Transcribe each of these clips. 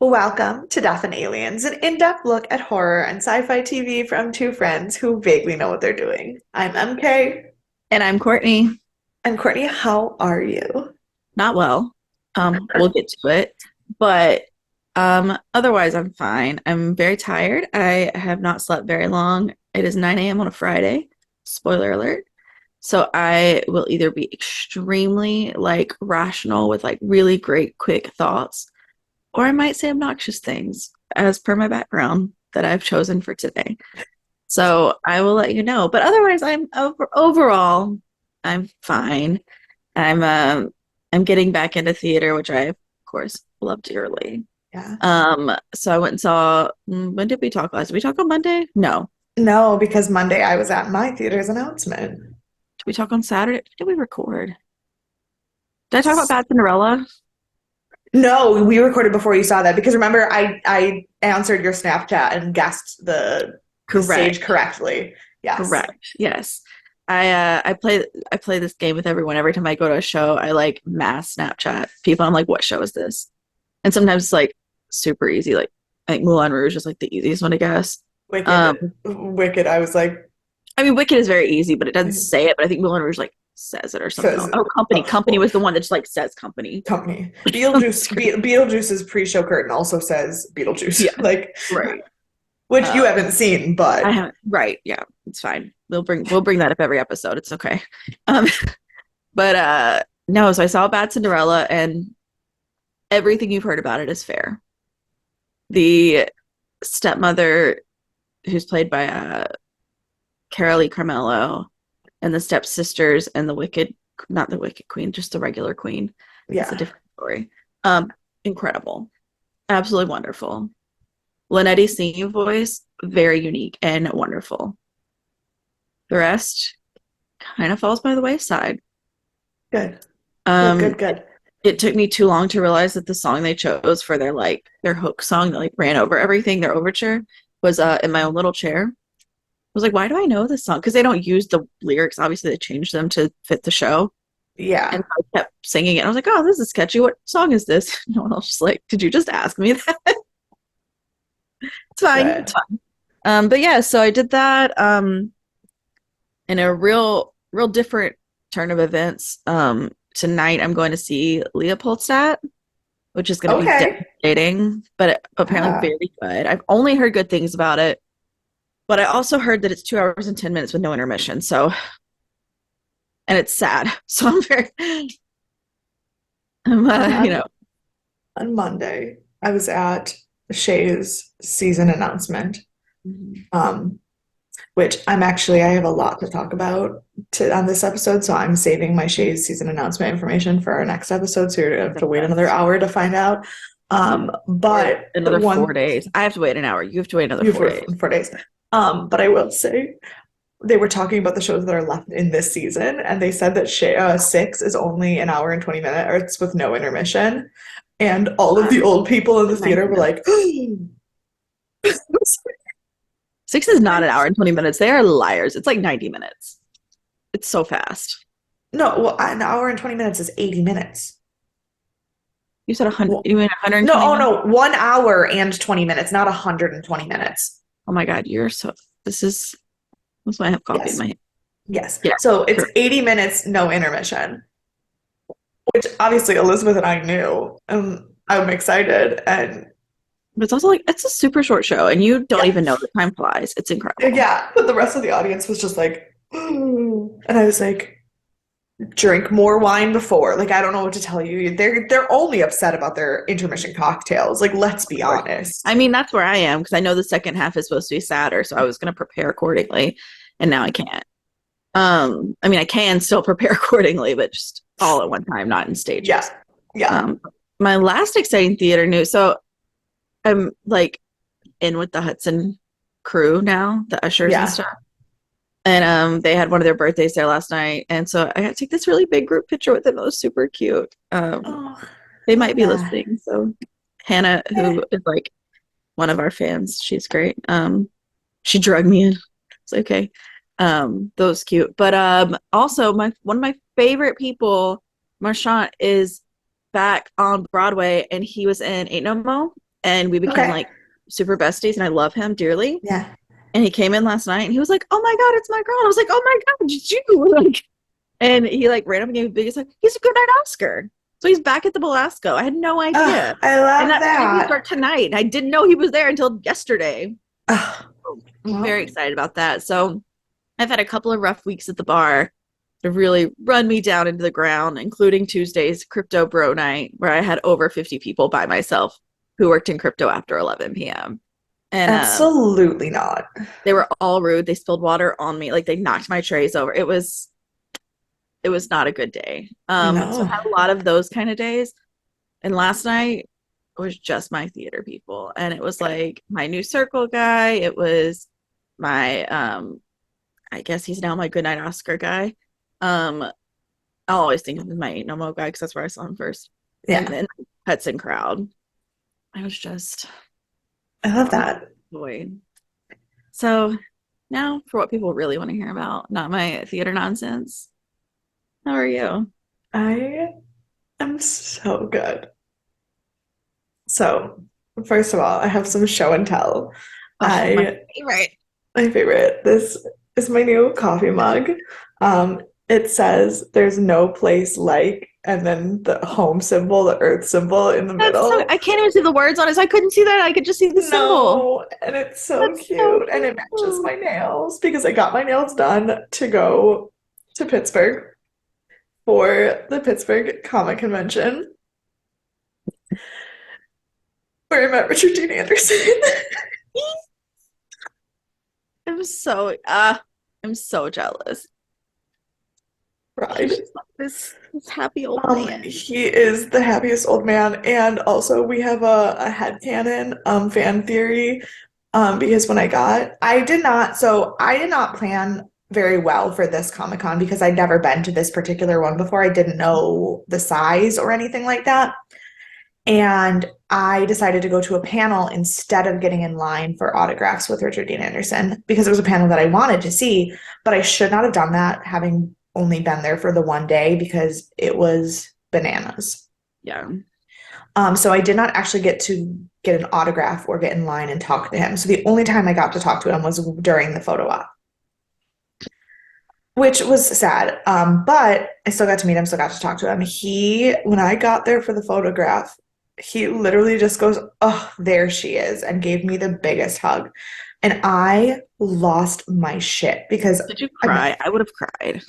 Welcome to Death and Aliens, an in-depth look at horror and sci-fi TV from two friends who vaguely know what they're doing. I'm MK, And I'm Courtney. and Courtney, how are you? Not well. We'll get to it. But otherwise I'm fine. I'm very tired. I have not slept very long. It is 9 a.m. on a Friday. Spoiler alert. So I will either be extremely rational with really great quick thoughts, or I might say obnoxious things as per my background that I've chosen for today. So I will let you know. But otherwise overall I'm fine. I'm getting back into theater, which I of course love dearly. Yeah. So I went and saw, when did we talk last? Did we talk on Monday? No. No, because Monday I was at my theater's announcement. Did we talk on Saturday? Did we record? Did I talk about Bad Cinderella? No, we recorded before you saw that because remember I answered your Snapchat and guessed the stage Correct. correctly. Yes. Correct. Yes. I play this game with everyone every time I go to a show. I mass Snapchat people. I'm like, what show is this? And sometimes it's super easy. I think Moulin Rouge is the easiest one to guess. Um, Wicked. I was like, I mean, Wicked is very easy, but it doesn't say it. But I think Moulin Rouge says it or something. says Oh, Company. Company well, was the one that just says Company. company. Beetlejuice's pre-show curtain also says Beetlejuice. Yeah, Like, right. which you haven't seen, but I haven't. Right. Yeah, it's fine. We'll bring that up every episode. It's okay. Um, but no. So I saw Bad Cinderella, and everything you've heard about it is fair. The stepmother, who's played by Carolee Carmello, and the stepsisters and the wicked, not the wicked queen, just the regular queen. It's a yeah. different story. Incredible. Absolutely wonderful. Lynette's singing voice, very unique and wonderful. The rest kind of falls by the wayside. Good. Good, Um, good, good. it took me too long to realize that the song they chose for their hook song that ran over everything, their overture, was In My Own Little Chair. I was like, why do I know this song? Because they don't use the lyrics. Obviously, they changed them to fit the show. And Yeah. I kept singing it. I was like, oh, this is catchy. What song is this? No one else was like, did you just ask me that? It's fine. It's Good. fine. But yeah, so I did that in a real different turn of events. Tonight I'm going to see Leopoldstadt, which is going to be Okay. devastating, but apparently Yeah. very good. I've only heard good things about it, but I also heard that it's 2 hours and 10 minutes with no intermission. So, and it's sad. So I'm very, On, you know, on Monday, I was at Shay's season announcement. Um, which I have a lot to talk about on this episode, so I'm saving my Shay's season announcement information for our next episode, so you're gonna have to wait another hour to find out. or But another one 4 days. I have to wait an hour. You have to wait another you four for days. 4 days. But I will say they were talking about the shows that are left in this season, and they said that Six is only an hour and 20 minutes, or it's with no intermission. And all of the old people in the theater were 90 minutes. like, 6 is not an hour and 20 minutes. They are liars. It's 90 minutes. It's so fast. no, well, an hour and 20 minutes is 80 minutes. You said 100, Well, you mean no, 120 oh minutes? no, 1 hour and 20 minutes, not 120 minutes. Oh my God, this is why I have coffee in Yes, my hand. yes. Yeah, So it's sure. 80 minutes, no intermission, which obviously Elizabeth and I knew. I'm excited. And But it's also it's a super short show and you don't yeah, even know the time flies. It's incredible. yeah. But the rest of the audience was just like, and I was like, drink more wine before. Like, I don't know what to tell you. They're only upset about their intermission cocktails. Like, let's Of be course. I honest. mean, that's where I am because I know the second half is supposed to be sadder, so I was going to prepare accordingly, and now I can't. I mean, I can still prepare accordingly, but just all at one time, not in Yeah, stages. yeah, My last exciting theater news. So I'm in with the Hudson crew now, the ushers and yeah. stuff. And they had one of their birthdays there last night, and so I got to take this really big group picture with them. It was super cute. Oh, They might love be that. listening. So Hannah, Eh. who is one of our fans, she's great. She drugged me in. It's okay. That was cute. But also my one of my favorite people, Marchant, is back on Broadway, and he was in Ain't No Mo. and we became Okay. like super besties, and I love him dearly. Yeah. And he came in last night and he was like, "Oh my God, it's my girl." And I was like, "Oh my God, did you?" Like, and he like ran up and gave me the biggest hug. He's a good night Oscar. So he's back at the Belasco. I had no idea. Oh, I And love that previews that. start tonight. And I didn't know he was there until yesterday. Oh, I'm very well, excited about that. So I've had a couple of rough weeks at the bar to really run me down into the ground, including Tuesday's crypto bro night, where I had over 50 people by myself who worked in crypto after 11 p.m. And absolutely not. they were all rude. They spilled water on me. Like they knocked my trays over. It was not a good day. So I No. had a lot of those kind of days. And last night was just my theater people. And it was like my new circle guy. It was my I guess he's now my Goodnight Oscar guy. I'll always think of him as my Ain't No Mo guy because that's where I saw him first. And Yeah, then Hudson crowd. I was just I love that. void. So now for what people really want to hear about, not my theater nonsense. How are you? I am so good. So, first of all, I have some show and tell. Oh, my I favorite. My favorite. This is my new coffee mug. It says there's no place like, and then the home symbol, the earth symbol in the That's so, middle. I can't even see the words on it, so I couldn't see that. I could just see the symbol. No, and it's so That's so cute, and it matches cute. my nails because I got my nails done to go to Pittsburgh for the Pittsburgh Comic Convention, where I met Richard Dean Anderson. I'm so I'm so jealous. He's Ride. just like this happy old man. He is the happiest old man, and also we have a headcanon fan theory. Because when I did not plan very well for this Comic Con because I'd never been to this particular one before. I didn't know the size or anything like that. And I decided to go to a panel instead of getting in line for autographs with Richard Dean Anderson because it was a panel that I wanted to see, but I should not have done that having only been there for the one day because it was bananas. Yeah. So I did not actually get to get an autograph or get in line and talk to him. So the only time I got to talk to him was during the photo op, which was sad. But I still got to meet him, still got to talk to him. When I got there for the photograph, he literally just goes, "Oh, there she is," and gave me the biggest hug. And I lost my shit because Did you I cry? I would have cried.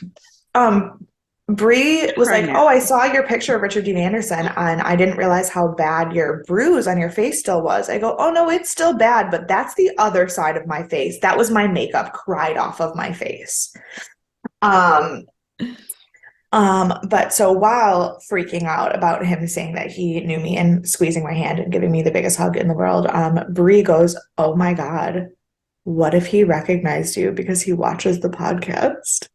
um Bree was Cry like, now. "Oh, I saw your picture of Richard Dean Anderson, and I didn't realize how bad your bruise on your face still was." I go, "Oh no, it's still bad, but that's the other side of my face. That was my makeup cried off of my face." Um, but so while freaking out about him saying that he knew me and squeezing my hand and giving me the biggest hug in the world, Bree goes, "Oh my God, what if he recognized you because he watches the podcast?"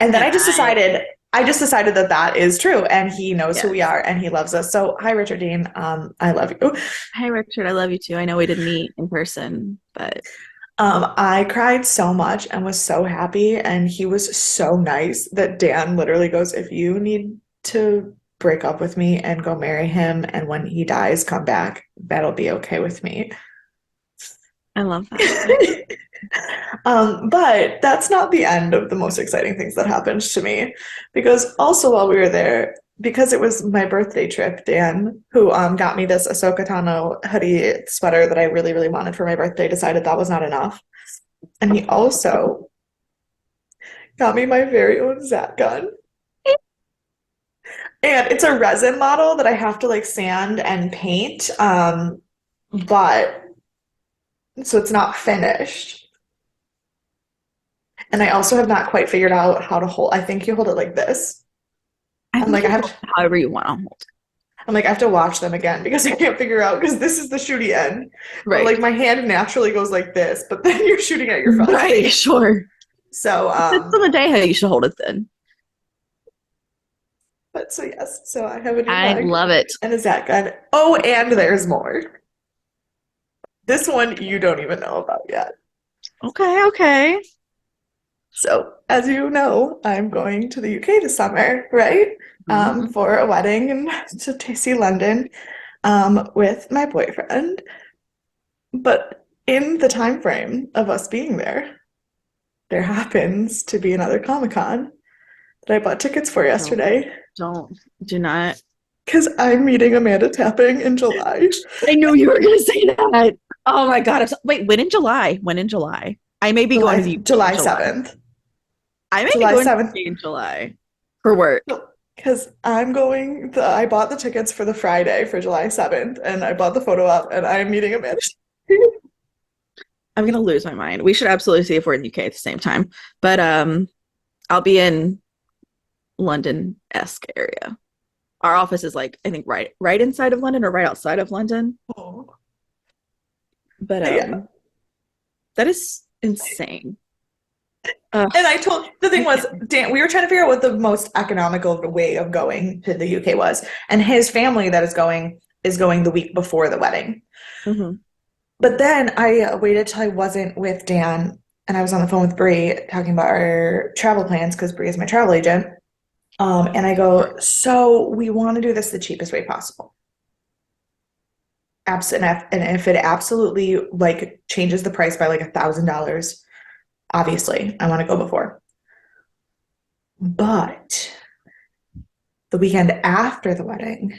And then And I just decided that that is true, and he knows who we yes. are, and he loves us. So, hi, Richard Dean. I love you. Hi Richard, I love you too. I know we didn't meet in person, but I cried so much and was so happy, and he was so nice that Dan literally goes, "If you need to break up with me and go marry him, and when he dies, come back, that'll be okay with me." I love that. But that's not the end of the most exciting things that happened to me, because also while we were there, because it was my birthday trip, Dan, who got me this Ahsoka Tano hoodie sweater that I really, really wanted for my birthday, decided that was not enough. And he also got me my very own Zat gun. And it's a resin model that I have to like sand and paint. But so it's not finished. And I also have not quite figured out how to hold. I think you hold it like this. I I'm think like, you hold it however you want to hold. I have to watch them again because I can't figure out because this is the shooty end. But Right. like my hand naturally goes like this, but then you're shooting at your phone. Right, sure. So Depends on the day how you should hold it then. but so yes, so I have a new I mug love it. and a Zat gun. Oh, and there's more. This one you don't even know about yet. Okay, okay. So, as you know, I'm going to the UK this summer, right? Mhm. For a wedding and to see London. with my boyfriend. But in the time frame of us being there, there happens to be another Comic-Con that I bought tickets for Don't, yesterday do not. because I'm meeting Amanda Tapping in July. I knew you were going to say that. Oh my God. Wait, when in July? When in July? I may be going to the UK in July July. 7th. I may be July going to 7th. the UK in July for work. Because I bought the tickets for the Friday for July 7th, and I bought the photo op, and I'm meeting Amanda. I'm going to lose my mind. We should absolutely see if we're in the UK at the same time. But I'll be in London-esque area. Our office is like, I think right inside of London or right outside of London. Oh. But Yeah. that is insane. And the thing I was, can't. Dan, we were trying to figure out what the most economical way of going to the UK was. And his family that is going the week before the wedding. Mhm. But then I waited till I wasn't with Dan and I was on the phone with Bree talking about our travel plans because Bree is my travel agent. And I go, so we want to do this the cheapest way possible. And if it absolutely like changes the price by like $1,000, obviously I want to go before. But the weekend after the wedding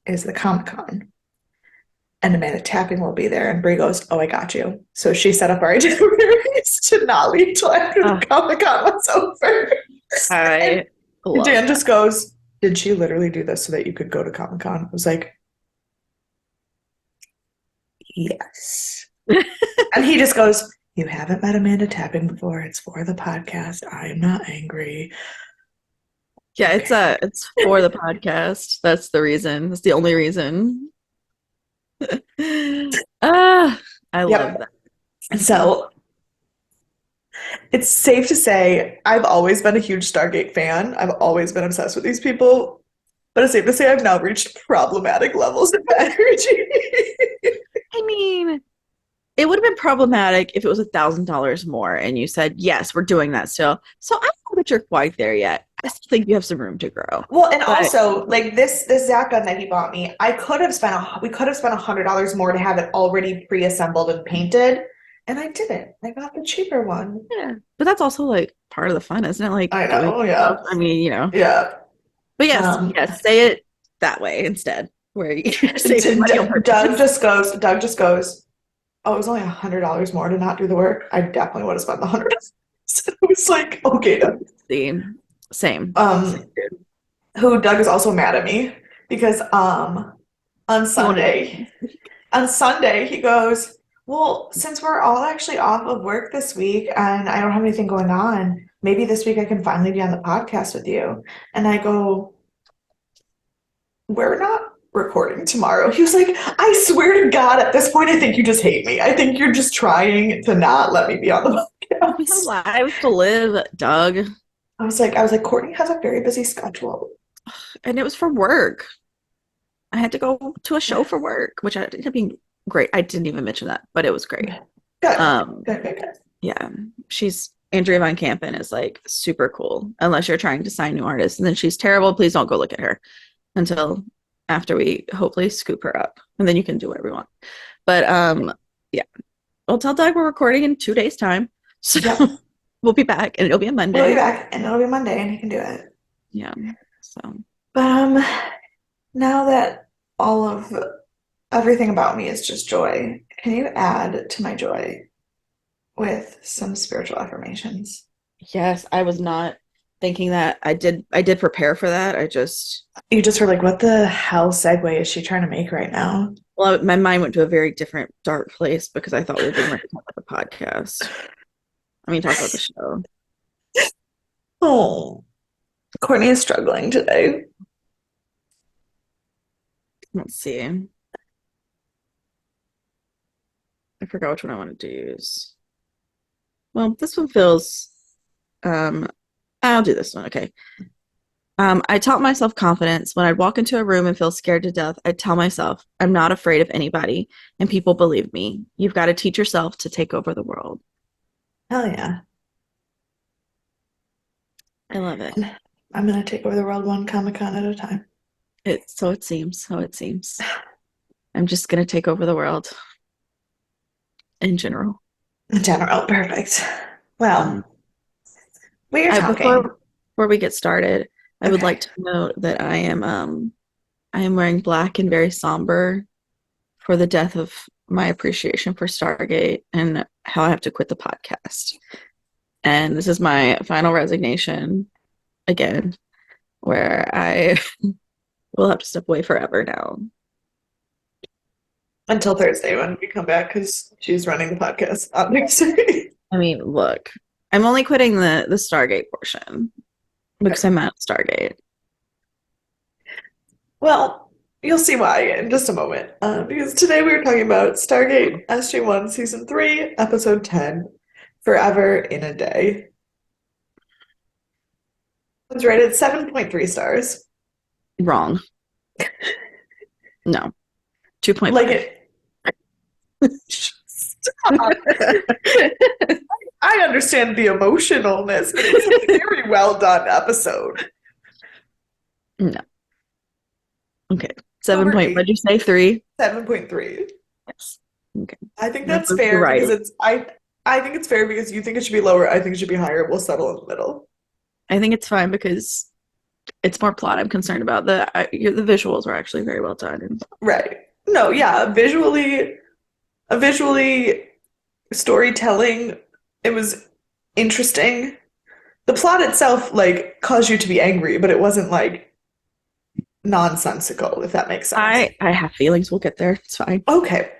is the Comic-Con. And Amanda Tapping will be there. And Brie goes, oh, I got you. So she set up our itineraries to not leave till after the Comic-Con was over. I And love Dan that. just goes, did she literally do this so that you could go to Comic-Con? I was like, yes. And he just goes, you haven't met Amanda Tapping before. It's for the podcast. I am not angry. Yeah, Okay. it's for the podcast. That's the reason. That's the only reason. Ah, I love Yep. that. Okay. So it's safe to say I've always been a huge Stargate fan. I've always been obsessed with these people. But it's safe to say I've now reached problematic levels of energy. I mean, it would have been problematic if it was $1,000 more and you said, yes, we're doing that still. So I don't know that you're quite there yet. I still think you have some room to grow. Well, and But also like this Zach gun that he bought me, we could have spent $100 more to have it already pre-assembled and painted, and I didn't. I got the cheaper one. yeah, but that's also like part of the fun, isn't it? Like I doing know, stuff. yeah, I mean, yeah. but yes, Um, yes, say it that way instead, where you're saving money on purpose. Doug just goes, oh, it was only $100 more to not do the work. I definitely would have spent the $100. I was like, okay, Doug. Same, same. Um, who Doug is also mad at me because on You wanted Sunday on Sunday he goes, well, since we're all actually off of work this week and I don't have anything going on, maybe this week I can finally be on the podcast with you. And I go, we're not recording tomorrow. He was like, I swear to God, at this point, I think you just hate me. I think you're just trying to not let me be on the we have podcast. lives to live, Doug. I was like, Courtney has a very busy schedule. And it was for work. I had to go to a show for work, which ended up being great. I didn't even mention that, but it was great. Good, Um, good. yeah, she's Andrea Van Campen is like super cool, unless you're trying to sign new artists, and then she's terrible. Please don't go look at her until after we hopefully scoop her up, and then you can do whatever you want. But yeah, I'll tell Doug we're recording in 2 days' time, so Yep. we'll be back, and it'll be a We'll be Monday. back and it'll be Monday and he can do it. Yeah, so But now that all of everything about me is just joy, can you add to my joy with some spiritual affirmations? yes, I was not thinking that. I did prepare for that. I just You just were like, what the hell segue is she trying to make right now? well, my mind went to a very different dark place because I thought we were getting ready to talk about the podcast. I mean, talk about the show. Oh, Courtney is struggling today. Let's see. I forgot which one I wanted to use. Well, this one feels um I'll do this one. Okay. I taught myself confidence. When I'd walk into a room and feel scared to death, I'd tell myself, I'm not afraid of anybody, and people believe me. You've got to teach yourself to take over the world. Hell yeah. I love it. I'm gonna take over the world one Comic Con at a time. So it seems. So it seems. I'm just gonna take over the world in general. In general, perfect. Well, Um, we are I talking. before we get started, I would Okay. like to note that I am wearing black and very somber for the death of my appreciation for Stargate and how I have to quit the podcast. And this is my final resignation again, where I will have to step away forever now. Until Thursday when we come back because she's running the podcast on Thursday. I mean, look, I'm only quitting the Stargate portion because I'm at Stargate. Well, you'll see why in just a moment. Because today we are talking about Stargate SG-1 Season 3, Episode 10, Forever in a Day. It was rated 7.3 stars. Wrong. No. 2.5. Like it. Stop. I understand the emotionalness, but it was a very well done episode. No. Okay. 7 Over point, eight. what'd you say? 3? 7.3. Yes. Okay. I think You're that's fair right. because I think it's fair because you think it should be lower, I think it should be higher. We'll settle in the middle. I think it's fine because it's more plot I'm concerned about. The visuals were actually very well done. Right. No, yeah, visually storytelling, it was interesting. The plot itself like caused you to be angry, but it wasn't like nonsensical, if that makes sense. I have feelings. We'll get there. It's fine. Okay.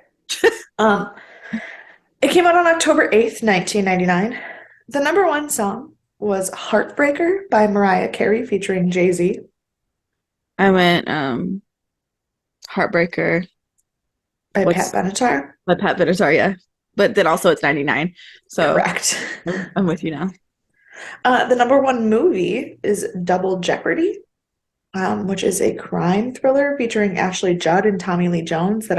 Um, it came out on October 8th, 1999. The number one song was Heartbreaker by Mariah Carey featuring Jay-Z. I went Heartbreaker By What's Pat Benatar. my Pat Benatar, yeah. But then also it's 99. So Correct. I'm with you now. The number one movie is Double Jeopardy, which is a crime thriller featuring Ashley Judd and Tommy Lee Jones that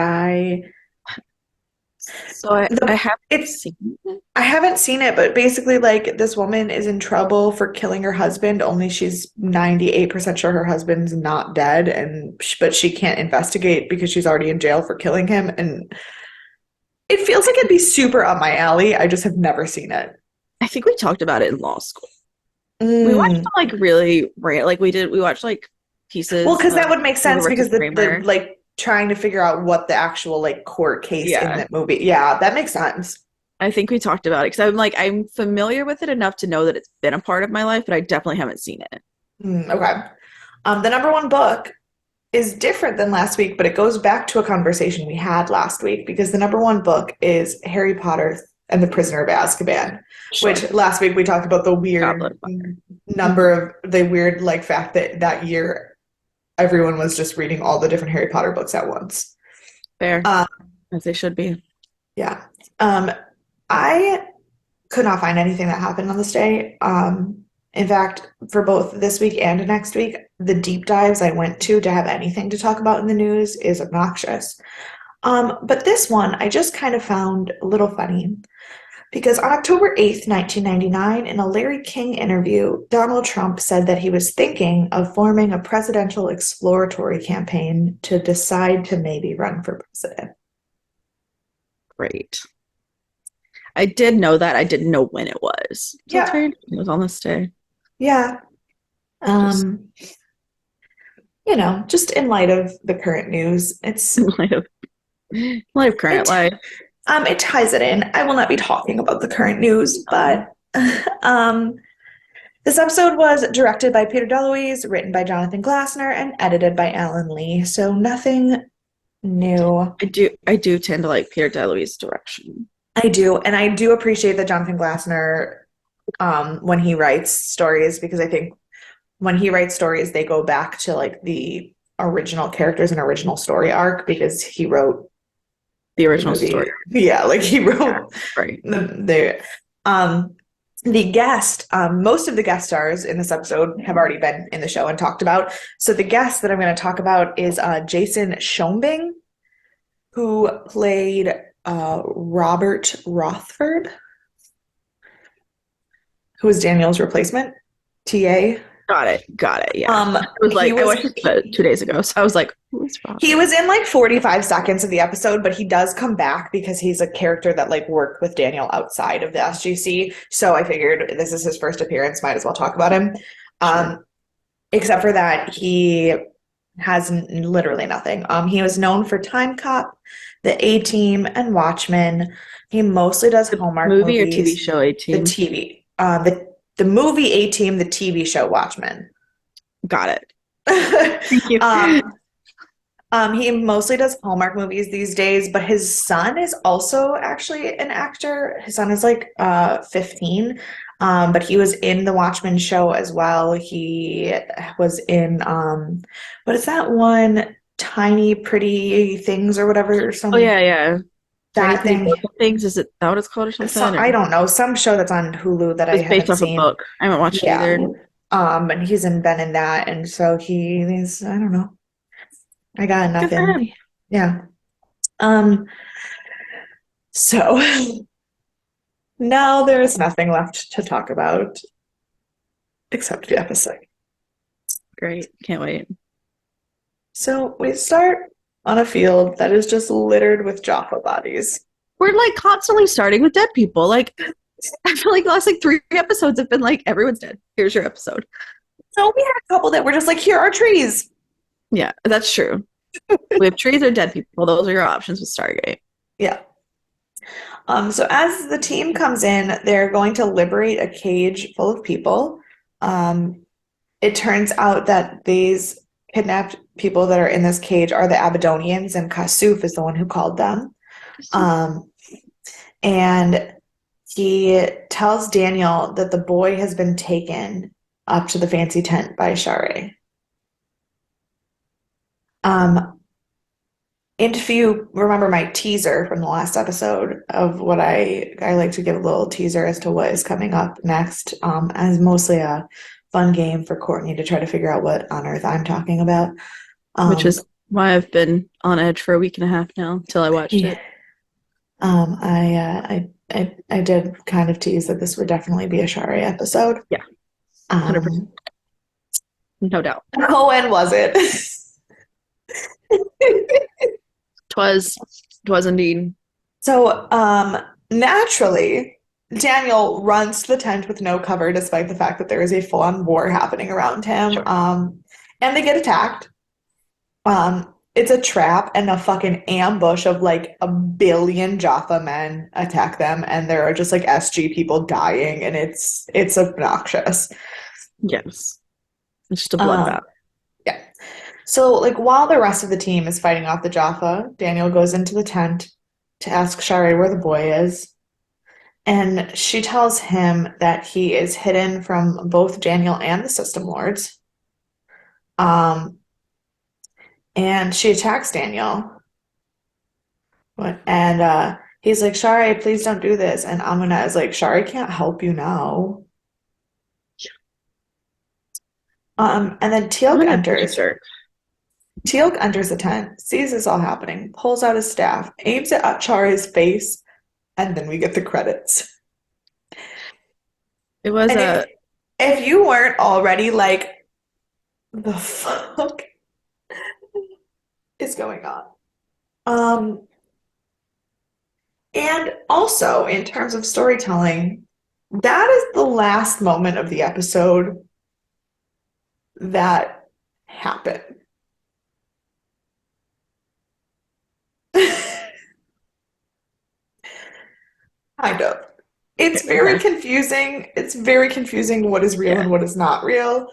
So I haven't it's seen it. I haven't seen it, but basically like this woman is in trouble for killing her husband, only she's 98% sure her husband's not dead but she can't investigate because she's already in jail for killing him, and it feels like it'd be super up my alley. I just have never seen it. I think we talked about it in law school. We watched some, like really rare, like we watched like pieces Well, because that of would make sense Roe because versus the Kramer. like trying to figure out what the actual like court case in Yeah. that movie. Yeah, that makes sense. I think we talked about it because I'm familiar with it enough to know that it's been a part of my life, but I definitely haven't seen it. Okay. The number one book is different than last week, but it goes back to a conversation we had last week because the number one book is Harry Potter and the Prisoner of Azkaban, Sure. which last week we talked about the weird like fact that that year everyone was just reading all the different Harry Potter books at once. Fair, as they should be. Yeah. I could not find anything that happened on this day. In fact, for both this week and next week, the deep dives I went to have anything to talk about in the news is obnoxious. But this one I just kind of found a little funny because on October 8th, 1999, in a Larry King interview, Donald Trump said that he was thinking of forming a presidential exploratory campaign to decide to maybe run for president. Great. I did know that. I didn't know when it was. So it's Yeah. very, it was on this day. Yeah. Just in light of the current news, it's In light of current life. it ties it in. I will not be talking about the current news, but this episode was directed by Peter DeLuise, written by Jonathan Glassner, and edited by Alan Lee. So nothing new. I do tend to like Peter DeLuise's direction. I do, and I do appreciate that Jonathan Glassner, when he writes stories, because I think when he writes stories, they go back to like the original characters and original story arc because he wrote the original story. Yeah, like he wrote right. The guest, most of the guest stars in this episode have already been in the show and talked about. So the guest that I'm going to talk about is Jason Schombing, who played Robert Rothford, who was Daniel's replacement, TA. Got it. Yeah. I was He like, I was watched it 2 days ago, so I was like, who's Rob? he was in like 45 seconds of the episode, but he does come back because he's a character that like worked with Daniel outside of the SGC. So I figured this is his first appearance, might as well talk about him. Sure. Except for that, he has literally nothing. He was known for Time Cop, The A-Team, and Watchmen. He mostly does Hallmark Movie or TV movies. show The 18? TV, the movie A-Team, the TV show Watchmen. Got it. Thank you. He mostly does Hallmark movies these days, but his son is also actually an actor. His son is like 15, but he was in the Watchmen show as well. He was in what is that one? Tiny Pretty Things or whatever, or some Oh yeah. Tiny that Pretty thing. Broken Things. Is it that what it's called or So, something? Or I don't know, some show that's on Hulu that I it's based haven't off a seen. book. I haven't watched it Yeah. either. And he's been in that, and so he's I don't know. I got Good for nothing. him. Yeah. Um, so now there is nothing left to talk about except the episode. Great. Can't wait. So we start on a field that is just littered with Jaffa bodies. We're like constantly starting with dead people. Like I feel like the last like 3 episodes have been like everyone's dead. Here's your episode. So we had a couple that were just like, here are trees. Yeah, that's true. We have trees or dead people. Those are your options with Stargate. Yeah. So as the team comes in, they're going to liberate a cage full of people. It turns out that these kidnapped people that are in this cage are the Abydonians, and Kasuf is the one who called them. And he tells Daniel that the boy has been taken up to the fancy tent by Sha're. And if you remember my teaser from the last episode of what I like to give a little teaser as to what is coming up next, as mostly a fun game for Courtney to try to figure out what on earth I'm talking about. Which is why I've been on edge for a week and a half now until I watched it. I did kind of tease that this would definitely be a Sha're episode. Yeah. 100%. No doubt. Oh, and was it? Twas indeed. So, naturally, Daniel runs to the tent with no cover, despite the fact that there is a full-on war happening around him. Sure. And they get attacked. It's a trap, and a fucking ambush of like 1 billion Jaffa men attack them, and there are just like SG people dying, and it's obnoxious. Yes. It's just a bloodbath. Yeah. So, like, while the rest of the team is fighting off the Jaffa, Daniel goes into the tent to ask Sha're where the boy is. And she tells him that he is hidden from both Daniel and the System Lords. And she attacks Daniel. And he's like, Sha're, please don't do this. And Amina is like, Sha're can't help you now. And then Teal'c enters. Teal'c enters the tent, sees this all happening, pulls out his staff, aims it at Share's face, and then we get the credits. It was if you weren't already like, the fuck is going on? And also in terms of storytelling, that is the last moment of the episode that happened. Kind of. It's very confusing. It's very confusing what is real and what is not real.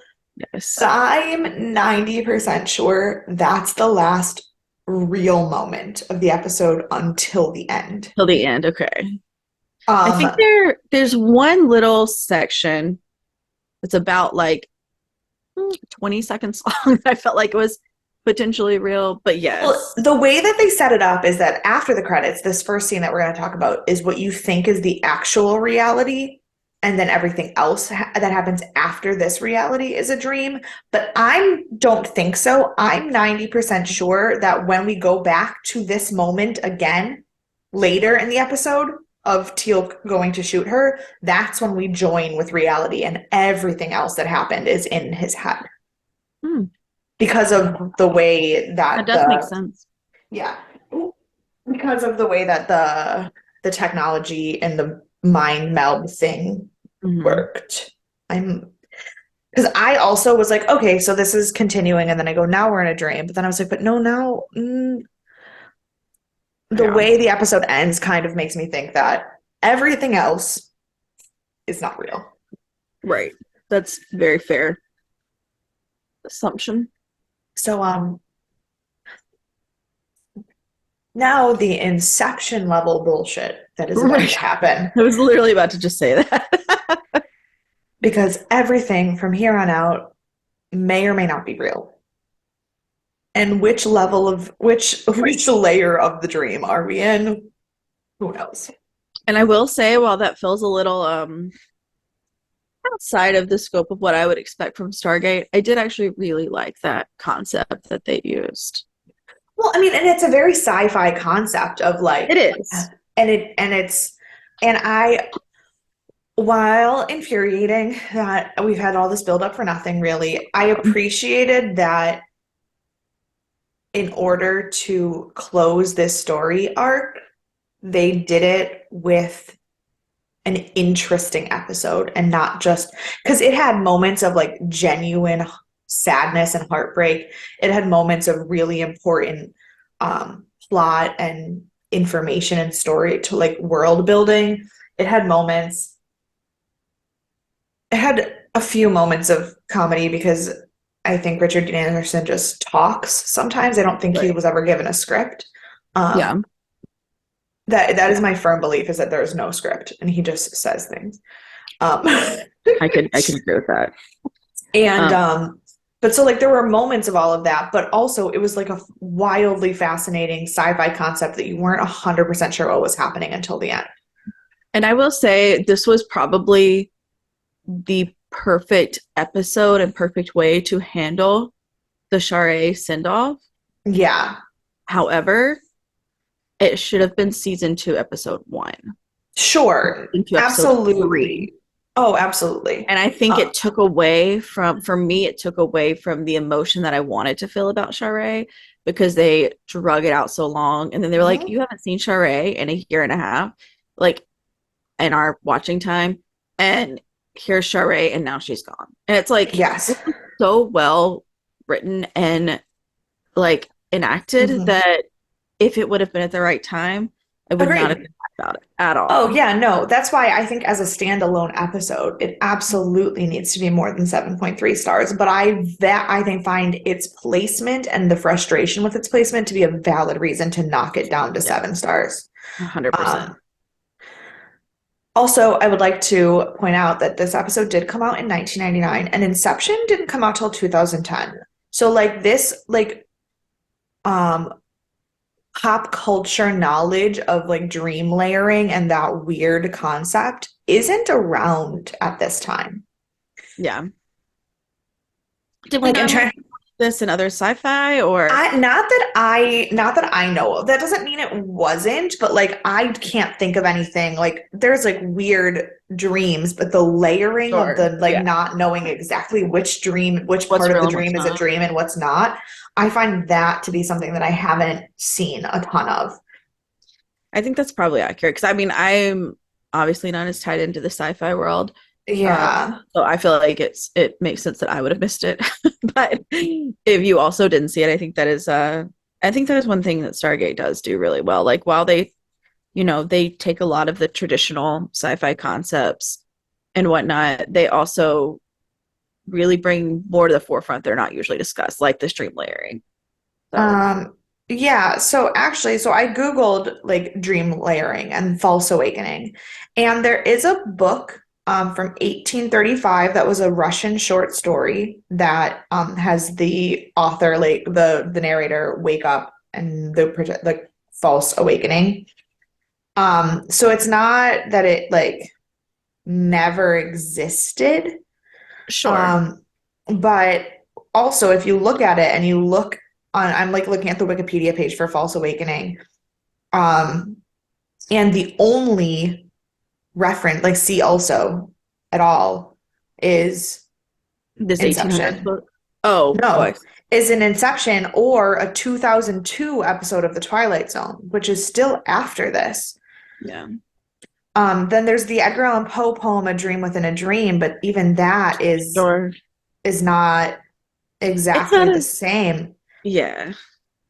Yes. So I'm 90% sure that's the last real moment of the episode until the end. Till the end, okay. I think there's one little section that's about like 20 seconds long. I felt like it was potentially real, but yes. Well, the way that they set it up is that after the credits, this first scene that we're going to talk about is what you think is the actual reality, and then everything else that happens after this reality is a dream. But I don't think so. I'm 90% sure that when we go back to this moment again later in the episode, of Teal going to shoot her, that's when we join with reality, and everything else that happened is in his head Hmm. because of the way That that does make sense. yeah, because of the way that the technology and the mind meld thing Hmm. worked. I'm because I also was like, okay, so this is continuing, and then I go, now we're in a dream, but then I was like, but no, now the Yeah. way the episode ends kind of makes me think that everything else is not real. Right. That's very fair assumption. So now the Inception level bullshit that is about Right. to happen, I was literally about to just say that. because everything from here on out may or may not be real. And which level of which layer of the dream are we in? Who knows? And I will say, while that feels a little outside of the scope of what I would expect from Stargate, I did actually really like that concept that they used. Well, I mean, and it's a very sci-fi concept of It like, is. and I, while infuriating that we've had all this build up for nothing, really, I appreciated that in order to close this story arc, they did it with an interesting episode and not just because it had moments of like genuine sadness and heartbreak. It had moments of really important plot and information and story to like world building. It had moments, it had a few moments of comedy because I think Richard Dean Anderson just talks sometimes. I don't think he Right. was ever given a script. Yeah, That is my firm belief is that there is no script and he just says things. Um, I can agree with that. and Um, but so like there were moments of all of that, but also it was like a wildly fascinating sci-fi concept that you weren't 100% sure what was happening until the end. and I will say this was probably the perfect episode and perfect way to handle the Sha're send off. Yeah, However, it should have been season two, episode one, sure. season two, episode three. Absolutely. Oh, absolutely. And I think Uh, it took away from, for me, it took away from the emotion that I wanted to feel about Sha're because they drug it out so long. And then they were like, mhm. you haven't seen Sha're in a year and a half, like in our watching time. And here's Sha're, and now she's gone. And it's like, Yes. this was so well written and like enacted Mhm. that if it would have been at the right time, I would not have Agreed. been mad about it at Oh, all. yeah, no. That's why I think as a standalone episode, it absolutely needs to be more than 7.3 stars. But I think find its placement and the frustration with its placement to be a valid reason to knock it down to Yeah, 7 stars. 100%. Um, Also, I would like to point out that this episode did come out in 1999 and Inception didn't come out till 2010. So like this um pop culture knowledge of like dream layering and that weird concept isn't around at this time. Yeah. Did we Like I'm normally trying this in other sci-fi or not that I know of. That doesn't mean it wasn't, but like I can't think of anything. Like there's like weird dreams, but the layering of sure. the like Yeah. not knowing exactly which dream, which What's part of real the and what's dream is a not? dream and what's not, I find that to be something that I haven't seen a ton of. I think that's probably accurate because I mean I'm obviously not as tied into the sci-fi world. Um, Yeah. so I feel like it makes sense that I would have missed it. But if you also didn't see it, I think that is one thing that Stargate does do really well. Like while they take a lot of the traditional sci-fi concepts and whatnot, they also really bring more to the forefront they're not usually discussed, like the stream layering. So Um, yeah, so actually, so I Googled like dream layering and false awakening, and there is a book from 1835 that was a Russian short story that has the author, like the narrator, wake up and the false awakening. So it's not that it like never existed, sure. um, but also, if you look at it and you look on, I'm like looking at the Wikipedia page for False Awakening. Um, And the only reference, like see also at all, is This 1800s Inception. book. Oh, No, is an Inception or a 2002 episode of The Twilight Zone, which is still after this. yeah. Then there's the Edgar Allan Poe poem "A Dream Within a Dream," but even that Sure. is not It's exactly not the as, same. yeah.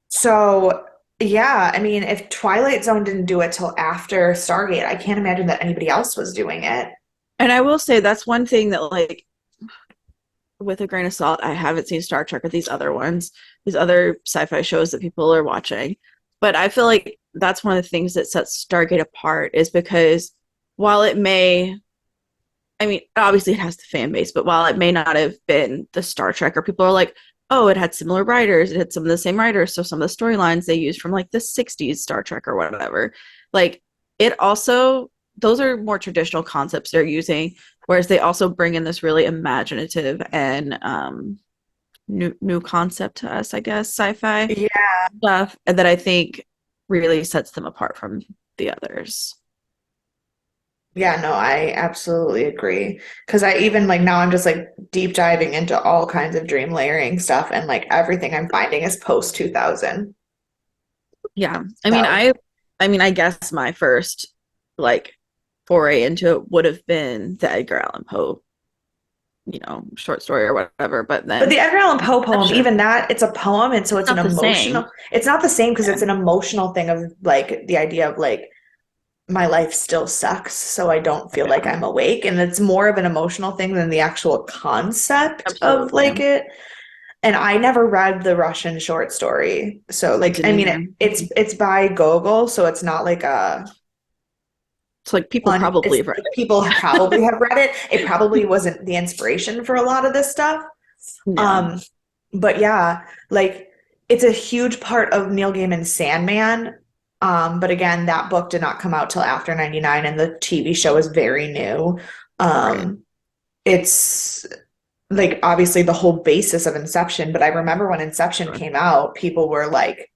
So yeah, I mean, if Twilight Zone didn't do it till after Stargate, I can't imagine that anybody else was doing it. And I will say that's one thing that, like, with a grain of salt, I haven't seen Star Trek or these other ones, these other sci-fi shows that people are watching. But I feel like that's one of the things that sets Stargate apart is because while it may, I mean, obviously it has the fan base, but while it may not have been the Star Trek, or people are like, oh, it had similar writers, it had some of the same writers, so some of the storylines they used from like the 60s Star Trek or whatever. Like it also, those are more traditional concepts they're using, whereas they also bring in this really imaginative and new concept to us, I guess, sci-fi Yeah, stuff that I think really sets them apart from the others. yeah, no, I absolutely agree. Because I even like now I'm just like deep diving into all kinds of dream layering stuff, and like everything I'm finding is post 2000. Yeah. So I mean, I guess my first like foray into it would have been the Edgar Allan Poe, short story or whatever. But but then the Edgar Allan Poe poem, Inception, even that, it's a poem, and so it's it's an not the same. emotional. It's not the same because Yeah, it's an emotional thing of like the idea of like my life still sucks, so I don't feel like yeah, I'm awake, and it's more of an emotional thing than the actual concept of absolutely. like it. And I never read the Russian short story, so I like didn't I mean, either. it's by Gogol, so it's not like a It's like people probably it's have read like it. people probably have read it. It probably wasn't the inspiration for a lot of this stuff. Yeah, Um, but yeah, like it's a huge part of Neil Gaiman's Sandman. But again, that book did not come out till after 99 and the TV show is very new. right. Um, it's like obviously the whole basis of Inception, but I remember when Inception Sure. came out, people were like,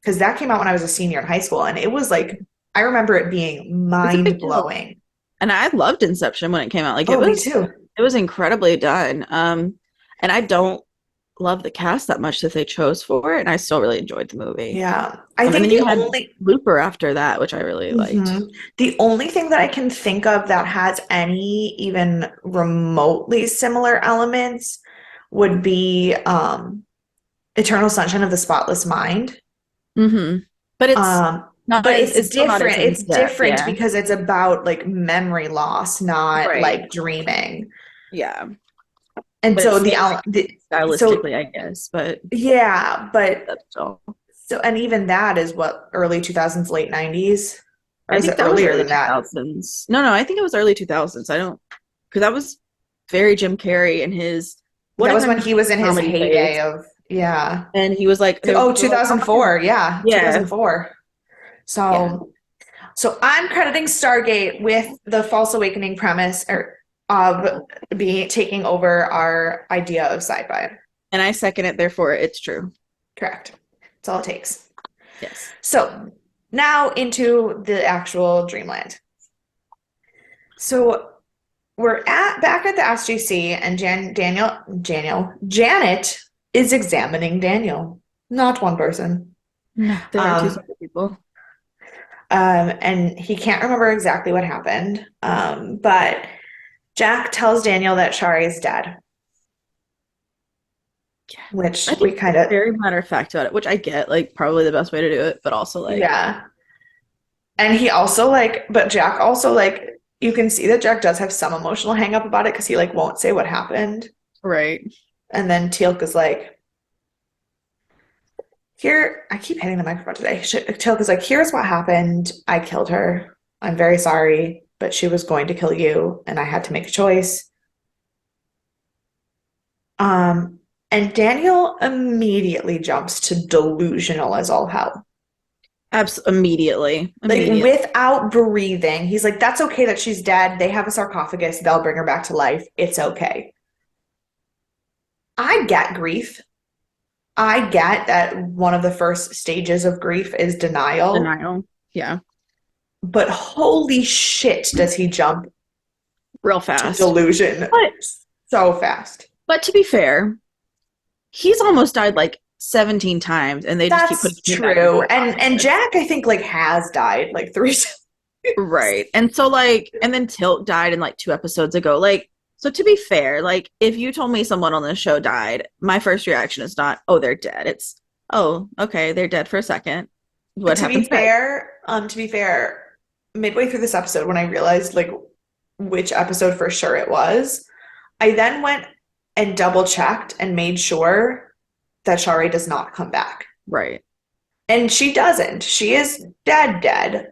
because that came out when I was a senior in high school, and it was like, I remember it being It's a big mind deal. blowing. And I loved Inception when it came out. Like Oh, me too. it was incredibly done. And I don't love the cast that much that they chose for it, and I still really enjoyed the movie. Yeah. I And think then the you had only Looper after that, which I really liked. Mhm. The only thing that I can think of that has any even remotely similar elements would be Eternal Sunshine of the Spotless Mind. Hmm. But it's Um, not but as it's still not as in It's depth. different Yeah. because it's about like memory loss, not Right. like dreaming. Yeah. And But it's so same so stylistically, I guess. But yeah, but that's all. so and even that is what early 2000s, late 90s, or I is it think that was earlier early than that? 2000s. No, I think it was early 2000s. I don't, because that was very Jim Carrey and his That what was even when he was in his comedy heyday phase. of yeah. And he was like, Oh, they're like, oh, we're gonna, 2004. Yeah, yeah, 2004. yeah. So I'm crediting Stargate with the false awakening premise or of being taking over our idea of sci-fi. And I second it, therefore it's true. Correct. That's all it takes. Yes. So now into the actual dreamland. So we're at back at the SGC and Janet is examining Daniel, not one person. No, they are two Um, separate people. and he can't remember exactly what happened. But Jack tells Daniel that Shari is dead, I which think we he's kind of, very matter of fact about it, which I get, like probably the best way to do it, but also like, yeah. And he also like, but Jack also like, you can see that Jack does have some emotional hang up about it because he like won't say what happened. right. And then Teal'c is like, here, I keep hitting the microphone today. Teal'c is like, here's what happened. I killed her. I'm very sorry, but she was going to kill you, and I had to make a choice. Um, and Daniel immediately jumps to delusional as all hell. Immediately, Like immediately. without breathing, he's like, that's okay that she's dead. They have a sarcophagus. They'll bring her back to life. It's okay. I get grief. I get that one of the first stages of grief is denial. Denial. Yeah. but holy shit, does he jump Real to fast. delusion But so fast. but to be fair, he's almost died like 17 times, and they just keep putting That's him back into true. the And process. Jack, I think, like has died like 3 times. Right. And so like, and then Tilt died in like 2 episodes ago. Like, so to be fair, like if you told me someone on this show died, my first reaction is not, oh, they're dead. It's, oh, okay, they're dead for a second. What happens next? To be fair, midway through this episode, when I realized like which episode for sure it was, I then went and double checked and made sure that Sha're does not come back. Right. And she doesn't. She is dead.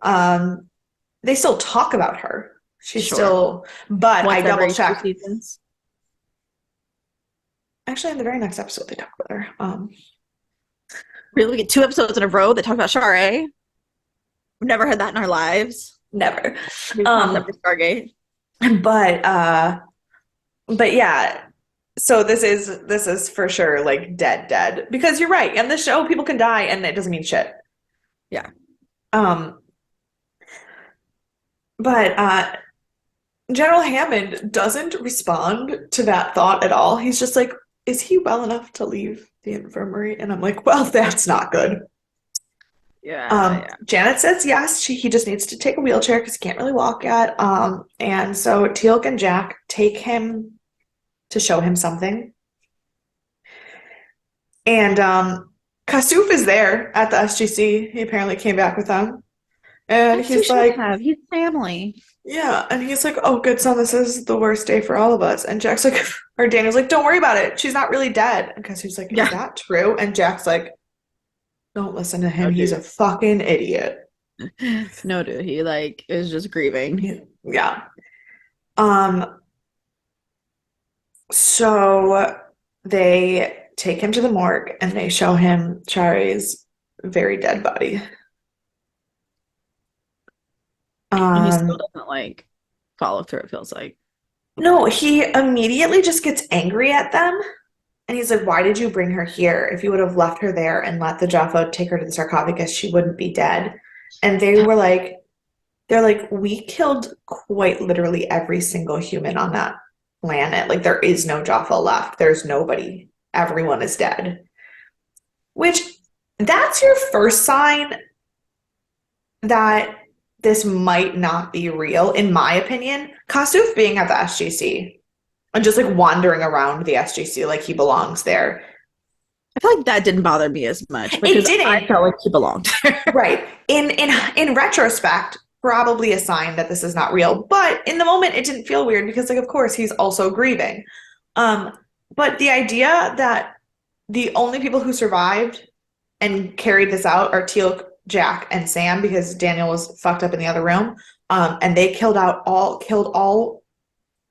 They still talk about her. She's Sure. still, but I Once double every 2 checked. seasons. Actually, in the very next episode, they talk about her. Really, we get 2 episodes in a row that talk about Sha're. We've never heard that in our lives. Never. New concept for Stargate. But yeah. So this is for sure like dead because you're right. In the show, people can die and it doesn't mean shit. Yeah. But General Hammond doesn't respond to that thought at all. He's just like, is he well enough to leave the infirmary? And I'm like, well, that's not good. Yeah. Janet says yes, he just needs to take a wheelchair because he can't really walk yet. And so Teal'c and Jack take him to show him something. And Kasuf is there at the SGC. He apparently came back with them. And he's like, he's family. yeah. And he's like, oh, good son, this is the worst day for all of us. And Jack's like, or Daniel's like, don't worry about it. She's not really dead. And Kasuf's like, is that true? And Jack's like, don't listen to him. He's a fucking idiot. No, dude. He like is just grieving. Yeah. So they take him to the morgue and they show him Share's very dead body. And he still doesn't like follow through, it feels like. No, he immediately just gets angry at them. And he's like, why did you bring her here? If you would have left her there and let the Jaffa take her to the sarcophagus, she wouldn't be dead. And they're like, we killed quite literally every single human on that planet. Like, there is no Jaffa left. There's nobody. Everyone is dead. Which, that's your first sign that this might not be real, in my opinion. Kasuf being at the SGC and just like wandering around the SGC like he belongs there. I feel like that didn't bother me as much because It didn't. I felt like he belonged there. Right. In retrospect, probably a sign that this is not real. But in the moment, it didn't feel weird because, like, of course, he's also grieving. But the idea that the only people who survived and carried this out are Teal'c, Jack, and Sam because Daniel was fucked up in the other room, and they killed all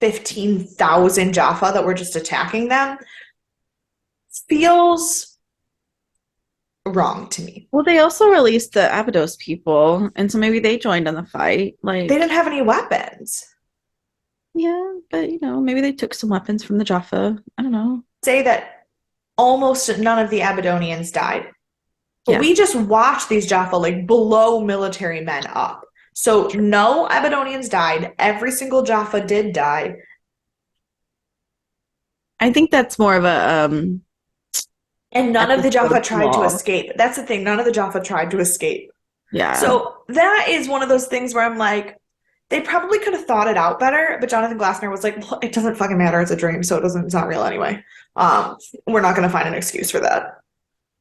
15,000 Jaffa that were just attacking them feels wrong to me. Well, they also released the Abydos people, and so maybe they joined in the fight. Like they didn't have any weapons. Yeah, but maybe they took some weapons from the Jaffa. I don't know. Say that almost none of the Abydonians died. But we just watched these Jaffa like blow military men up. So no Abydonians died. Every single Jaffa did die. I think that's more of a and none of the Jaffa tried to escape. That's the thing. None of the Jaffa tried to escape. Yeah. So that is one of those things where I'm like, they probably could have thought it out better, but Jonathan Glassner was like, well, it doesn't fucking matter. It's a dream, so it's not real anyway. We're not going to find an excuse for that.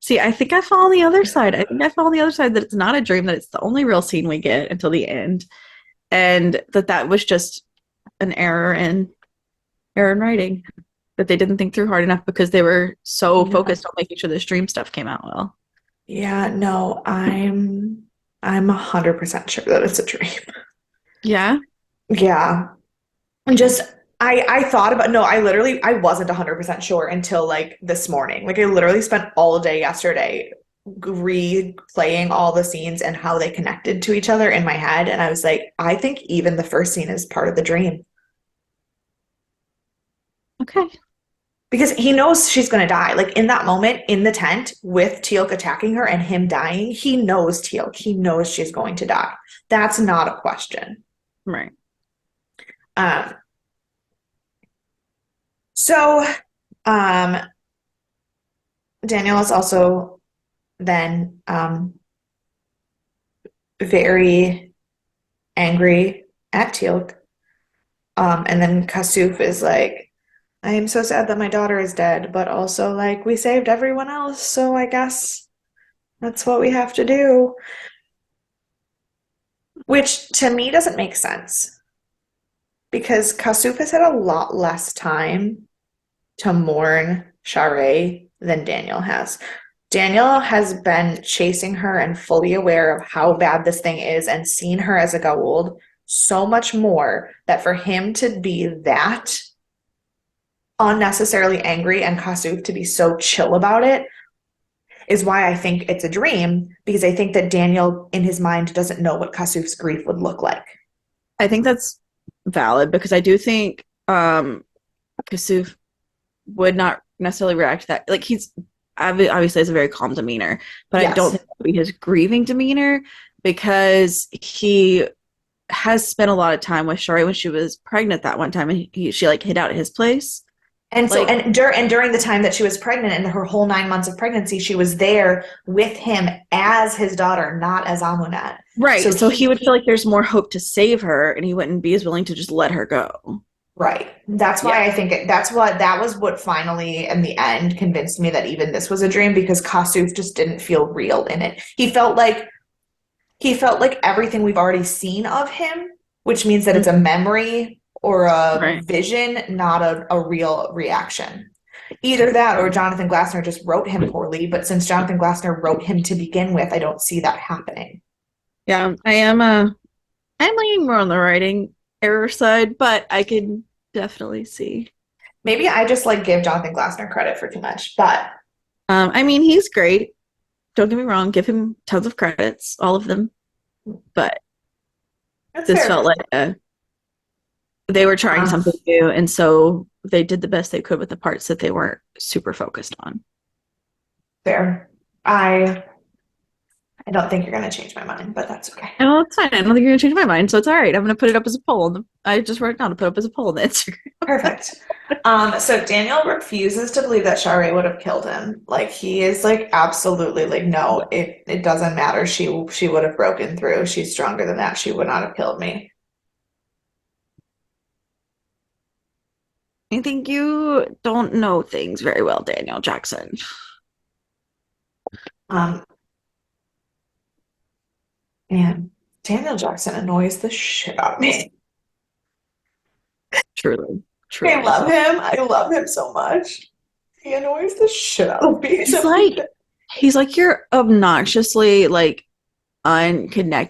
See, I think I fall on the other side. I think I fall on the other side that it's not a dream, that it's the only real scene we get until the end. And that was just an error in writing. That they didn't think through hard enough because they were so focused on making sure this dream stuff came out well. Yeah, no, I'm 100% sure that it's a dream. Yeah? Yeah. And just I thought about I wasn't 100% sure until like this morning. Like I literally spent all day yesterday replaying all the scenes and how they connected to each other in my head, and I was like, I think even the first scene is part of the dream. Okay. Because he knows she's going to die. Like in that moment in the tent with Teal'c attacking her and him dying, he knows Teal'c. He knows she's going to die. That's not a question. Right. Um, so Daniel is also then very angry at Teal'c. And then Kasuf is like, I am so sad that my daughter is dead, but also like we saved everyone else, so I guess that's what we have to do. Which to me doesn't make sense because Kasuf has had a lot less time to mourn Sha're than Daniel has. Daniel has been chasing her and fully aware of how bad this thing is and seen her as a Goa'uld so much more that for him to be that unnecessarily angry and Kasuf to be so chill about it is why I think it's a dream, because I think that Daniel in his mind doesn't know what Kasuf's grief would look like. I think that's valid because I do think Kasuf would not necessarily react to that. Like he's obviously has a very calm demeanor, but I don't think that would be his grieving demeanor because he has spent a lot of time with Sha're when she was pregnant that one time, and she like hid out at his place. And so, like, during the time that she was pregnant and her whole 9 months of pregnancy, she was there with him as his daughter, not as Amunet. Right. So he would feel like there's more hope to save her, and he wouldn't be as willing to just let her go. Right. That's why I think that was what finally in the end convinced me that even this was a dream, because Kasuf just didn't feel real in it. He felt like everything we've already seen of him, which means that it's a memory or a vision, not a real reaction. Either that or Jonathan Glassner just wrote him poorly, but since Jonathan Glassner wrote him to begin with, I don't see that happening. Yeah, I'm leaning more on the writing error side, but I can definitely see. Maybe I just like give Jonathan Glassner credit for too much, but I mean, he's great. Don't get me wrong, give him tons of credits, all of them. But this felt like they were trying something new, and so they did the best they could with the parts that they weren't super focused on. Fair. I don't think you're going to change my mind, but that's okay. Oh, it's fine. I don't think you're going to change my mind, so it's all right. I'm going to put it up as a poll. I just wrote it down to put up as a poll on the Instagram. Perfect. So Daniel refuses to believe that Sha're would have killed him. Like he is like absolutely like, no, it doesn't matter. She would have broken through. She's stronger than that. She would not have killed me. I think you don't know things very well, Daniel Jackson. And Daniel Jackson annoys the shit out of me. Truly. I love him. I love him so much. He annoys the shit out of me. He's like your obnoxiously like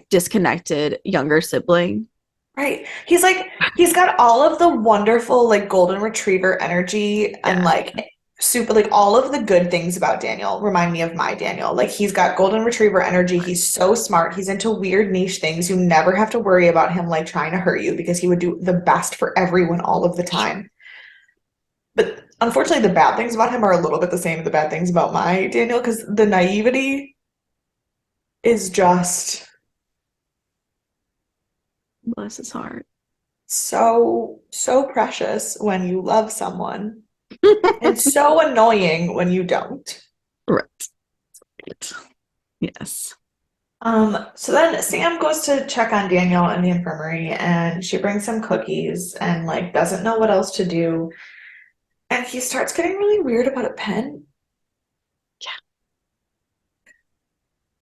disconnected younger sibling. Right. He's got all of the wonderful like golden retriever energy and like super like all of the good things about Daniel remind me of my Daniel. Like he's got golden retriever energy. He's so smart. He's into weird niche things. You never have to worry about him like trying to hurt you because he would do the best for everyone all of the time. But unfortunately, the bad things about him are a little bit the same as the bad things about my Daniel, because the naivety is just bless his heart. So precious when you love someone. And so annoying when you don't. Right. Yes. So then Sam goes to check on Daniel in the infirmary, and she brings him cookies and like doesn't know what else to do. And he starts getting really weird about a pen. Yeah.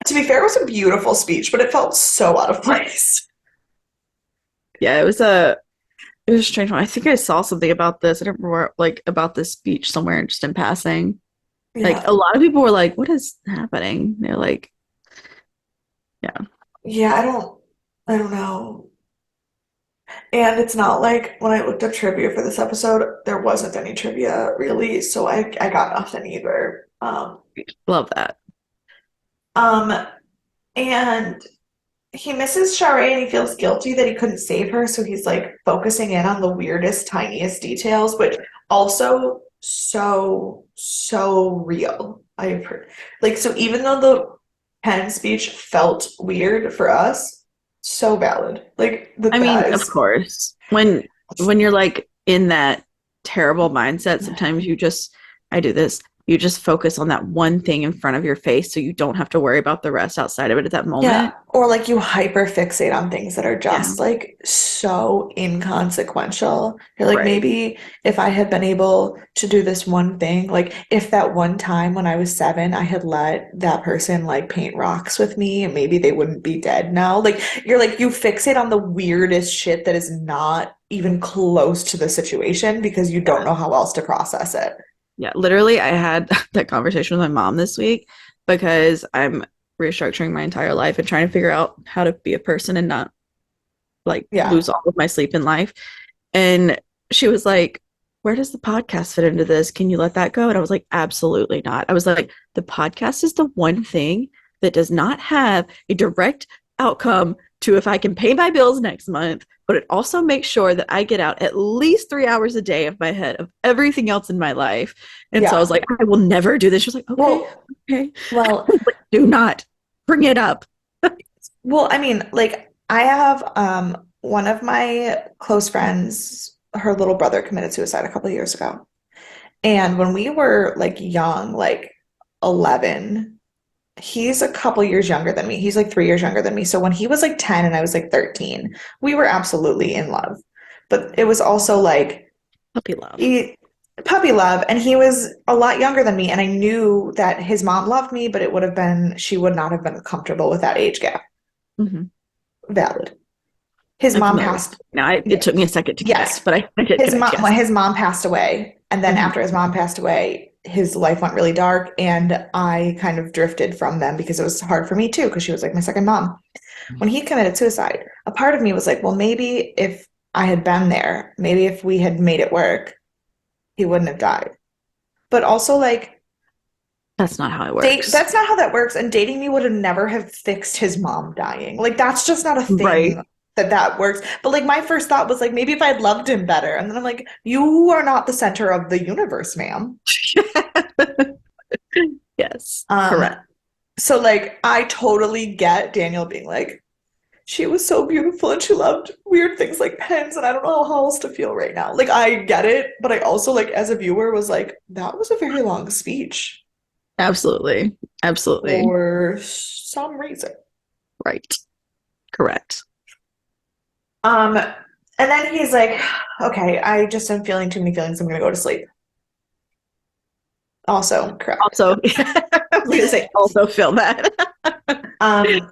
To be fair, it was a beautiful speech, but it felt so out of place. Yeah, it was a strange one. I think I saw something about this. I don't remember like about this speech somewhere just in passing. Yeah. Like a lot of people were like, what is happening? They're like, yeah. Yeah, I don't know. And it's not like when I looked up trivia for this episode, there wasn't any trivia really, so I got nothing either. Love that. And he misses Sha're and he feels guilty that he couldn't save her, so he's like focusing in on the weirdest, tiniest details, which also so real. I've heard like so even though the Penn speech felt weird for us, so valid. Like the I mean, of guys, course, when you're like in that terrible mindset, sometimes I do this. You just focus on that one thing in front of your face so you don't have to worry about the rest outside of it at that yeah, moment. or like you hyper fixate on things that are Yeah, just like so inconsequential. You're like, right. maybe if I had been able to do this one thing, like if that one time when I was 7, I had let that person like paint rocks with me, and maybe they wouldn't be dead now. Like, you're like, you fixate on the weirdest shit that is not even close to the situation because you don't Yeah. know how else to process it. Yeah, literally, I had that conversation with my mom this week because I'm restructuring my entire life and trying to figure out how to be a person and not like Yeah. lose all of my sleep in life. And she was like, "Where does the podcast fit into this? Can you let that go?" And I was like, "Absolutely not." I was like, "The podcast is the one thing that does not have a direct outcome to if I can pay my bills next month, but it also makes sure that I get out at least 3 hours a day of my head of everything else in my life." And so I was Yeah. like, "I will never do this." She was like, "Okay, Well, okay." well, Like, do not bring it up. Well, I mean, like I have one of my close friends, her little brother committed suicide a couple of years ago. And when we were like young, like 11, he's a couple years younger than me. He's like 3 years younger than me. So when he was like 10 and I was like 13, we were absolutely in love. But it was also like Puppy love. he puppy love, and he was a lot younger than me, and I knew that his mom loved me, but it would have been she would not have been comfortable with that age gap. Mhm. Valid. His I'm mom familiar with passed. it. Now, it took me a second to connect, Yes, but I did his connect. mom Yes. when his mom passed away, and then Mhm. after his mom passed away, his life went really dark, and I kind of drifted from them because it was hard for me too, because she was like my second mom. When he committed suicide, a part of me was like, well, maybe if I had been there, maybe if we had made it work, he wouldn't have died. But also like That's not how it date works. that's not how that works, and dating me would have never have fixed his mom dying. Like that's just not a Right. thing that works. But like my first thought was like maybe if I'd loved him better, and then I'm like, you are not the center of the universe, ma'am. Yes, um correct. so like I totally get Daniel being like, she was so beautiful and she loved weird things like pens, and I don't know how else to feel right now. Like I get it, but I also like as a viewer was like, that was a very long speech Absolutely. Absolutely. for some reason. Right. Correct. Um, and then he's like, okay, I just am feeling too many feelings. I'm gonna go to sleep. Also, correct. Also, I was going to say, also feel that. Um,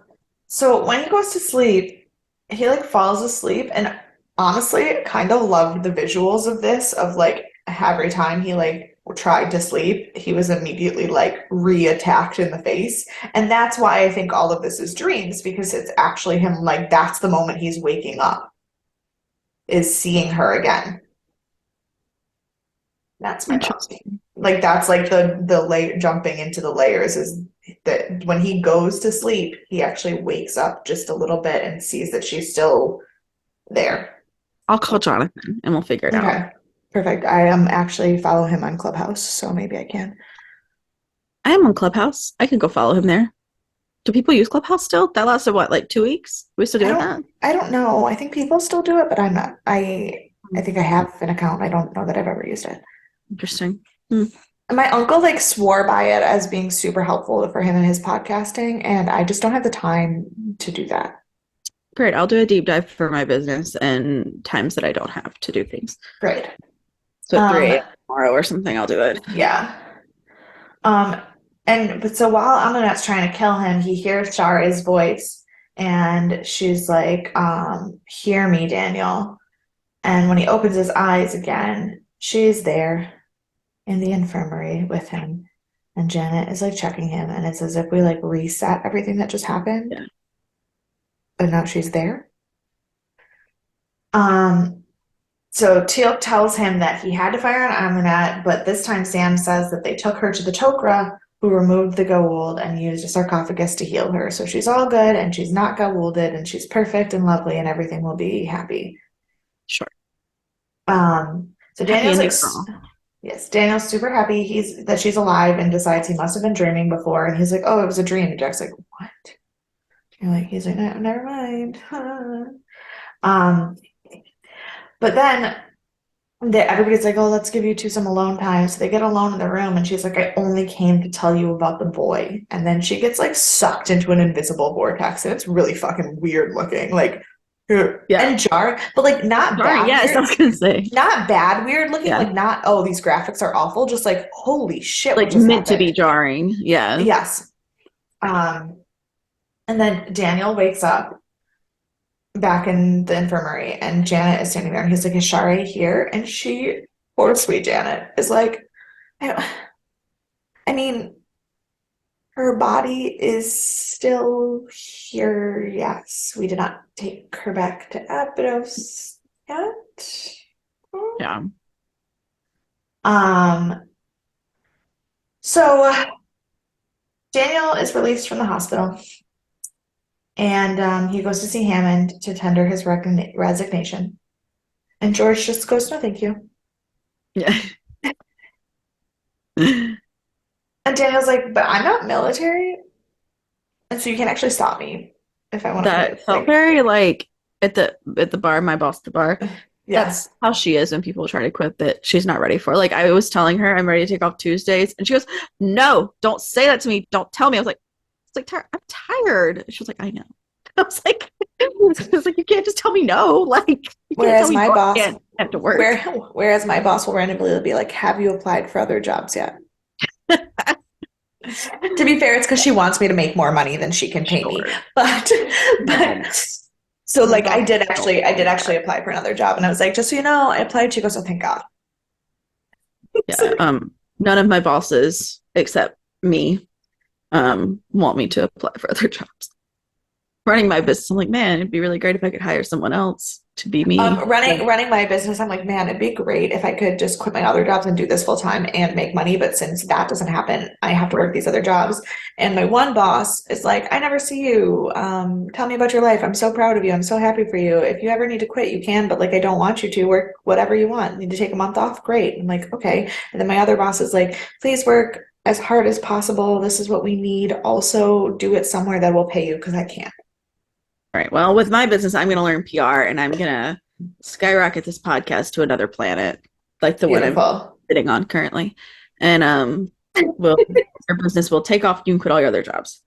so when he goes to sleep, he like falls asleep, and honestly, kind of loved the visuals of this, of like every time he like tried to sleep, he was immediately like re-attacked in the face. And that's why I think all of this is dreams, because it's actually him like that's the moment he's waking up, is seeing her again. That's my thought. Interesting. Like that's like the lay jumping into the layers is that when he goes to sleep, he actually wakes up just a little bit and sees that she's still there. I'll call Jonathan and we'll figure it out. Okay, perfect. I actually follow him on Clubhouse, so maybe I can. I am on Clubhouse. I can go follow him there. Do people use Clubhouse still? That lasted what, like 2 weeks? We still doing that? I don't know. I think people still do it, but I'm not. I think I have an account. I don't know that I've ever used it. Interesting. Hmm. And my uncle like swore by it as being super helpful for him in his podcasting, and I just don't have the time to do that. Great. I'll do a deep dive for my business and times that I don't have to do things. Great. So at 3 Um, a.m. tomorrow or something, I'll do it. yeah. Um, but so while Amanet's trying to kill him, he hears Shara's voice, and she's like, hear me, Daniel. And when he opens his eyes again, she's there in the infirmary with him. And Janet is like checking him, and it's as if we like reset everything that just happened, Yeah. but now she's there. Um, so Teal'c tells him that he had to fire on Amunet, but this time Sam says that they took her to the Tok'ra, who removed the Goa'uld and used a sarcophagus to heal her. So she's all good, and she's not Goa'ulded, and she's perfect and lovely, and everything will be happy. Sure. So Happy Daniel's like, ending for all. Yes, Daniel's super happy that she's alive and decides he must have been dreaming before. And he's like, oh, it was a dream. And Jack's like, what? He's like, never mind. Um, but then everybody's like, oh, let's give you two some alone time. So they get alone in the room, and she's like, I only came to tell you about the boy. And then she gets like sucked into an invisible vortex, and it's really fucking weird looking. Like, and jarring, but like not bad. Yes, weird. I was gonna say Not bad weird looking, Yeah. like not, oh, these graphics are awful, just like, holy shit, what like just meant to be happened? jarring. Yeah. Yes. And then Daniel wakes up back in the infirmary, and Janet is standing there, and he's like, is Sha're here? And she, poor sweet Janet, is like, I mean, her body is still here. Yes, we did not take her back to Abydos yet. Yeah. So Daniel is released from the hospital, and he goes to see Hammond to tender his resignation. And George just goes, no, thank you. Yeah. And Daniel's like, but I'm not military, and so you can't actually stop me if I want to That quit. felt very like at the bar, my boss at the bar. Yeah. That's how she is when people try to quit that she's not ready for. Like I was telling her I'm ready to take off Tuesdays, and she goes, no, don't say that to me. Don't tell me. I was like, I'm tired. She was like, I know. I was like, you can't just tell me no. Like, you Whereas my boss can't have to work. Whereas my boss will randomly be like, have you applied for other jobs yet? To be fair, it's because she wants me to make more money than she can pay me. But so like I did actually apply for another job, and I was like, just so you know, I applied. She goes, oh, thank God. Yeah. None of my bosses except me want me to apply for other jobs. Running my business, I'm like, man, it'd be really great if I could hire someone else to be me. Running my business, I'm like, man, it'd be great if I could just quit my other jobs and do this full time and make money. But since that doesn't happen, I have to work these other jobs. And my one boss is like, I never see you. Tell me about your life. I'm so proud of you. I'm so happy for you. If you ever need to quit, you can, but like, I don't want you to work whatever you want. Need to take a month off? Great. I'm like, okay. And then my other boss is like, please work as hard as possible. This is what we need. Also do it somewhere that will pay you because I can't. Right. Well, with my business, I'm going to learn PR, and I'm going to skyrocket this podcast to another planet, like the Beautiful. one I'm sitting on currently. And your business will take off. You can quit all your other jobs.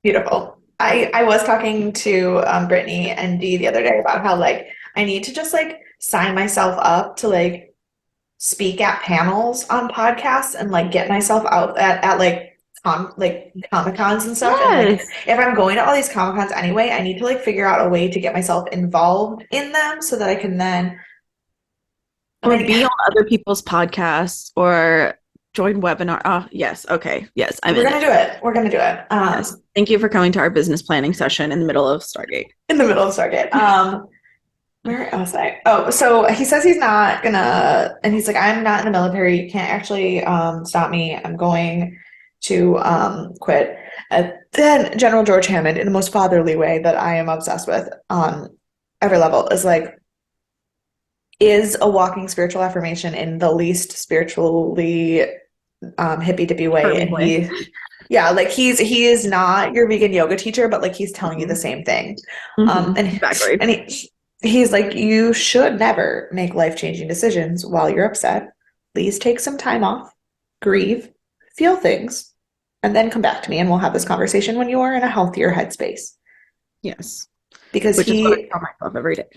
Beautiful. I was talking to Brittany and Dee the other day about how like I need to just like sign myself up to like speak at panels on podcasts and like get myself out at like Comic Cons and stuff. And like if I'm going to all these Comic Cons anyway, I need to like figure out a way to get myself involved in them so that I can then be on other people's podcasts or join webinar. Oh, yes. Okay. Yes. We're gonna do it. We're gonna do it. Yes. Thank you for coming to our business planning session in the middle of Stargate. Where was I? Oh, so he says he's not gonna, and he's like, I'm not in the military. You can't actually stop me. I'm going to quit. Then General George Hammond, in the most fatherly way that I am obsessed with on every level, is like, is a walking spiritual affirmation in the least spiritually hippy dippy way. And he is not your vegan yoga teacher, but like he's telling you the same thing. Exactly. And he's like, you should never make life-changing decisions while you're upset. Please take some time off, grieve, feel things, and then come back to me and we'll have this conversation when you are in a healthier headspace. Yes. Because Which is what I tell myself every day.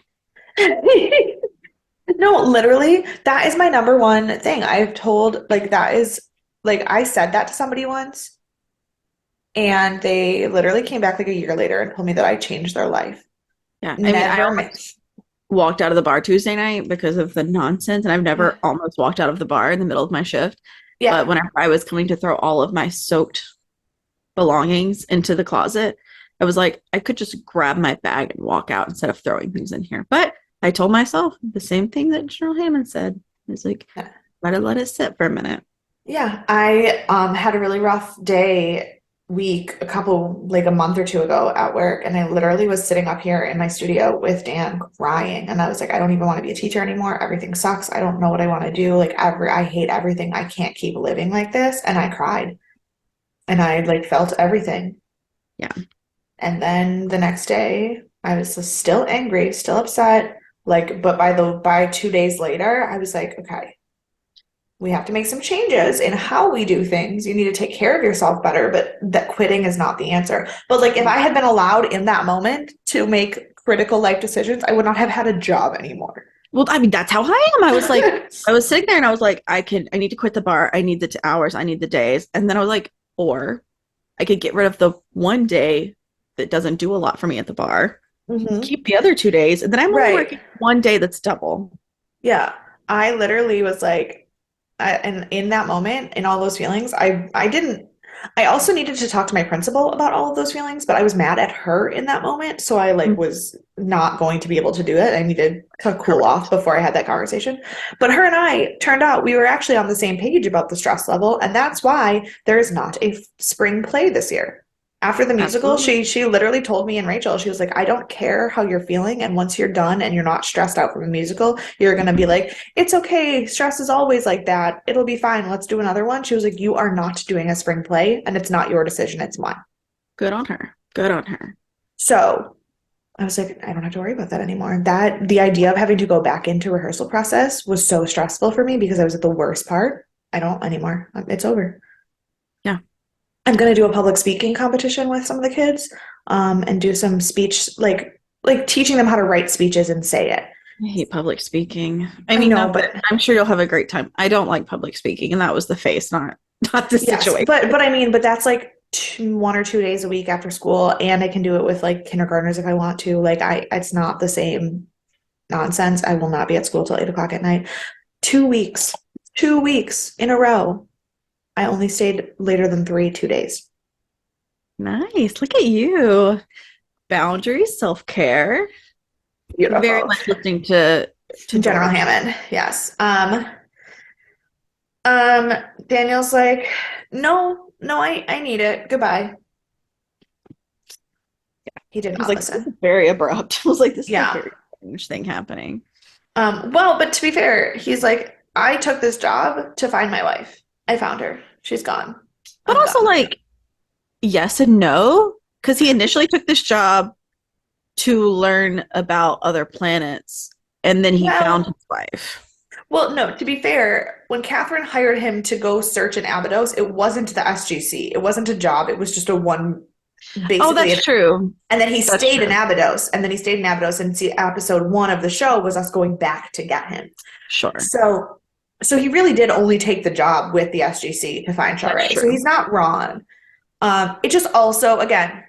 No, literally, that is my number one thing. I've told, like, that is, like, I said that to somebody once, and they literally came back like a year later and told me that I changed their life. Yeah. I mean, I almost walked out of the bar Tuesday night because of the nonsense, and I've never almost walked out of the bar in the middle of my shift. Yeah. But whenever I was coming to throw all of my soaked belongings into the closet, I was like, I could just grab my bag and walk out instead of throwing things in here. But I told myself the same thing that General Hammond said. It's like, gotta let it sit for a minute. Yeah, I had a really rough day week, like a month or two ago at work, and I literally was sitting up here in my studio with Dan crying, and I was like, I don't even want to be a teacher anymore. Everything sucks. I don't know what I want to do. Like I hate everything. I can't keep living like this. And I cried, and I like felt everything. Yeah. And then the next day, I was still angry, still upset. Like, but by 2 days later, I was like, okay, we have to make some changes in how we do things. You need to take care of yourself better, but that quitting is not the answer. But like if I had been allowed in that moment to make critical life decisions, I would not have had a job anymore. Well, I mean, that's how I am. I was like, I was sitting there and I was like, I need to quit the bar. I need the hours. I need the days. And then I was like, or I could get rid of the one day that doesn't do a lot for me at the bar, Mhm. keep the other 2 days, and then I'm only Right. working one day that's double. Yeah. I literally was like, and in that moment, in all those feelings, I didn't. I also needed to talk to my principal about all of those feelings, but I was mad at her in that moment, so I like Mm. was not going to be able to do it. I needed to cool Correct. off before I had that conversation. But her and I turned out we were actually on the same page about the stress level, and that's why there is not a spring play this year. After the musical, Absolutely. she literally told me and Rachel, she was like, I don't care how you're feeling, and once you're done and you're not stressed out from a musical, you're gonna be like, it's okay, stress is always like that. It'll be fine. Let's do another one. She was like, you are not doing a spring play, and it's not your decision, it's mine. Good on her. Good on her. So I was like, I don't have to worry about that anymore. That the idea of having to go back into rehearsal process was so stressful for me because I was at the worst part. I don't anymore. It's over. Yeah. I'm gonna do a public speaking competition with some of the kids, and do some speech, like teaching them how to write speeches and say it. I hate public speaking. I I mean, know, not that but I'm sure you'll have a great time. I don't like public speaking, and that was the face, not the yes, situation. but I mean, but that's like 1 or 2 days a week after school, and I can do it with like kindergartners if I want to. Like it's not the same nonsense. I will not be at school till 8 o'clock at night. 2 weeks, 2 weeks in a row. I only stayed later than 2 days. Nice. Look at you. Boundaries, self-care. Very Beautiful. much listening to General George. Hammond, yes. Daniel's like, no, no, I need it. Goodbye. He did I was not like, this is listen. very abrupt. I was like, this is a Yeah. very strange thing happening. Well, but to be fair, he's like, I took this job to find my wife. I found her. She's gone. But I'm also, done. like, yes and no, because he initially took this job to learn about other planets, and then he found Well, his wife. well, no, to be fair, when Catherine hired him to go search in Abydos, it wasn't the SGC. It wasn't a job. It was just a one, Oh, basically. that's true. And then he That's stayed in true. Abydos, and then he stayed in Abydos, and see, episode 1 of the show was us going back to get him. Sure. So he really did only take the job with the SGC to find That's Sha're. So true. he's not wrong. It just also, again,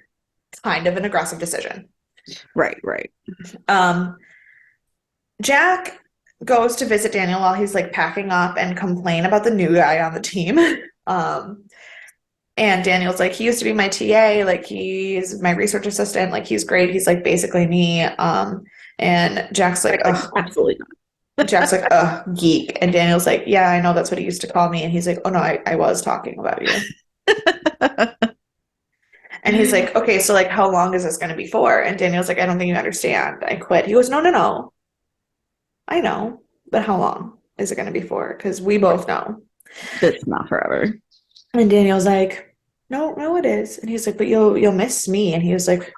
kind of an aggressive decision. Right, right. Um, Jack goes to visit Daniel while he's like packing up and complain about the new guy on the team. Um, and Daniel's like, he used to be my TA, like he's my research assistant, like he's great. He's like basically me. And Jack's like, Like, ugh. absolutely Jack's like, ugh, geek. And Daniel's like, yeah, I know that's what he used to call me. And he's like, oh no, I was talking about you. not. And he's like, okay, so like, how long is this going to be for? And Daniel's like, I don't think you understand. I quit. He goes, no, no, no. I know, but how long is it going to be for? Because we both know. That's not forever. And Daniel's like, no, no, it is. And he's like, but you'll miss me. And he was like,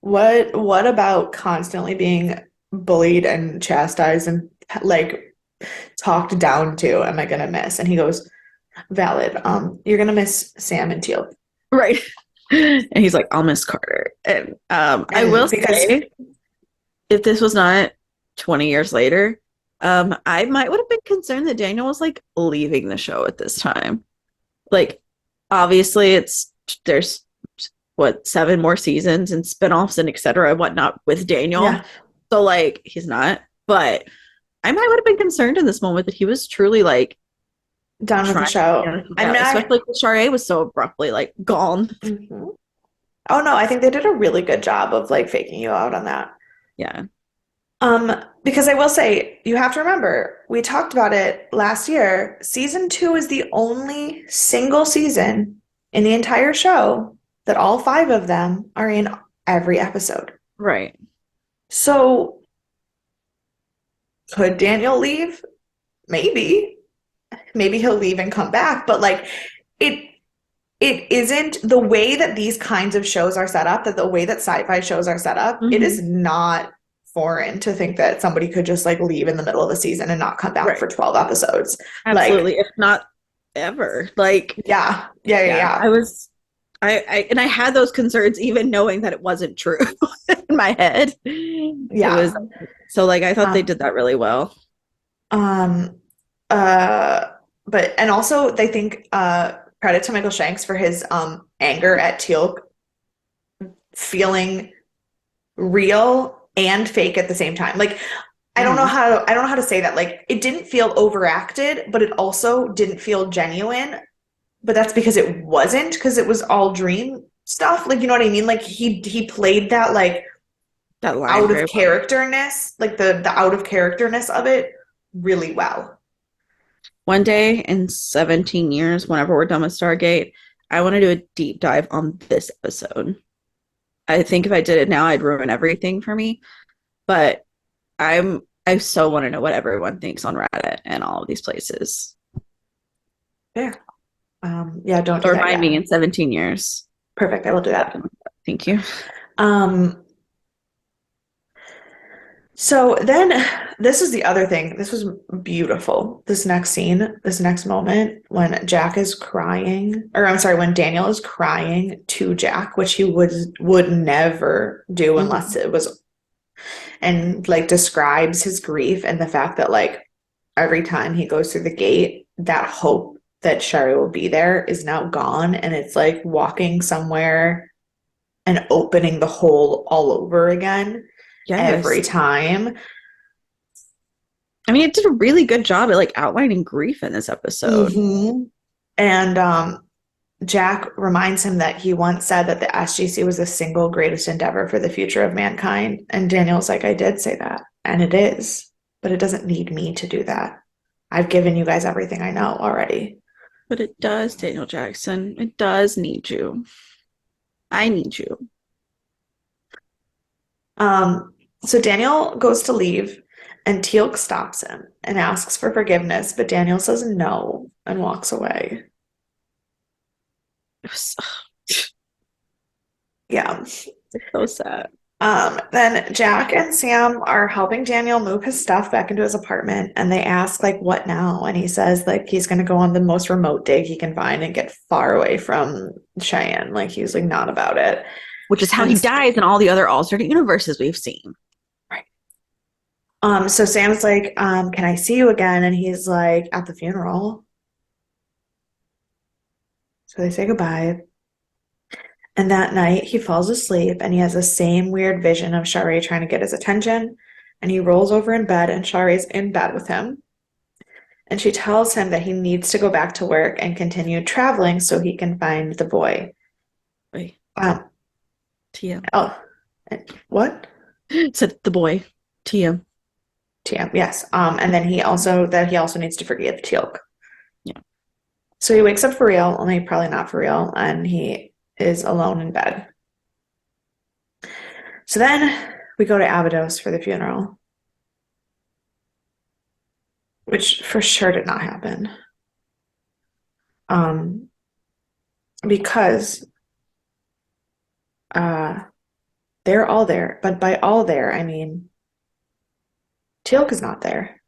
what about constantly being bullied and chastised and like talked down to am I gonna miss? And he goes, valid. You're gonna miss Sam and Teal. Right. And he's like, I'll miss Carter. And I will And because say, if this was not 20 years later, I might would have been concerned that Daniel was like leaving the show at this time. Like, obviously, there's what 7 more seasons and spinoffs and etc. and whatnot with Daniel. yeah, So like he's not, but I might would have been concerned in this moment that he was truly like done with the trying to show. figure it I'm out, not. especially because Sha're was so abruptly like gone. Mhm. Oh no, I think they did a really good job of like faking you out on that. Yeah. Because I will say, you have to remember, we talked about it last year. Season 2 is the only single season in the entire show that all 5 of them are in every episode. Right. So could Daniel leave? Maybe. Maybe he'll leave and come back, but like it it isn't the way that these kinds of shows are set up, that the way that sci-fi shows are set up, it is not foreign to think that somebody could just like leave in the middle of a season and not come back for 12 episodes. Absolutely. If not ever. Like, yeah. I had those concerns even knowing that it wasn't true in my head. Yeah. It was, so like I thought they did that really well. But and also they think credit to Michael Shanks for his anger at Teal'c feeling real and fake at the same time. Like I don't know how to say that. Like it didn't feel overacted, but it also didn't feel genuine. But that's because it wasn't, because it was all dream stuff. Like you know what I mean? Like he played that like that line out of characterness, like the out of characterness of it really well. One day in 17 years, whenever we're done with Stargate, I want to do a deep dive on this episode. I think if I did it now, I'd ruin everything for me. But I so want to know what everyone thinks on Reddit and all of these places. Yeah. Yeah, don't do remind me in 17 years. Perfect. I will do that. Thank you. So then this is the other thing. This was beautiful. This next scene, this next moment when Jack is crying, or I'm sorry, when Daniel is crying to Jack, which he would never do unless it was, and like describes his grief and the fact that like every time he goes through the gate, that hope that Sha're will be there is now gone, and it's like walking somewhere and opening the hole all over again. Yes. Every time. I mean, it did a really good job at like outlining grief in this episode. And Jack reminds him that he once said that the SGC was the single greatest endeavor for the future of mankind. And Daniel's like, I did say that, and it is, but it doesn't need me to do that. I've given you guys everything I know already. But it does, Daniel Jackson. It does need you. I need you. So Daniel goes to leave, and Teal'c stops him and asks for forgiveness, but Daniel says no and walks away. Yeah. It's so sad. Then Jack and Sam are helping Daniel move his stuff back into his apartment, and they ask, like, what now? And he says, like, he's going to go on the most remote dig he can find and get far away from Cheyenne. Like, he's, like, not about it. Which is how he dies in all the other alternate universes we've seen. Right. So Sam's like, can I see you again? And he's like, at the funeral. So they say goodbye. And that night he falls asleep, and he has the same weird vision of Sha're trying to get his attention. And he rolls over in bed, and Share's in bed with him. And she tells him that he needs to go back to work and continue traveling so he can find the boy. Wait. TM. Oh, what? It said the boy. TM. TM, yes. And then he also needs to forgive Teal'c. Yeah. So he wakes up for real, only probably not for real, and he is alone in bed. So then we go to Abydos for the funeral, which for sure did not happen. Because they're all there, but by all there, I mean Teal'c is not there.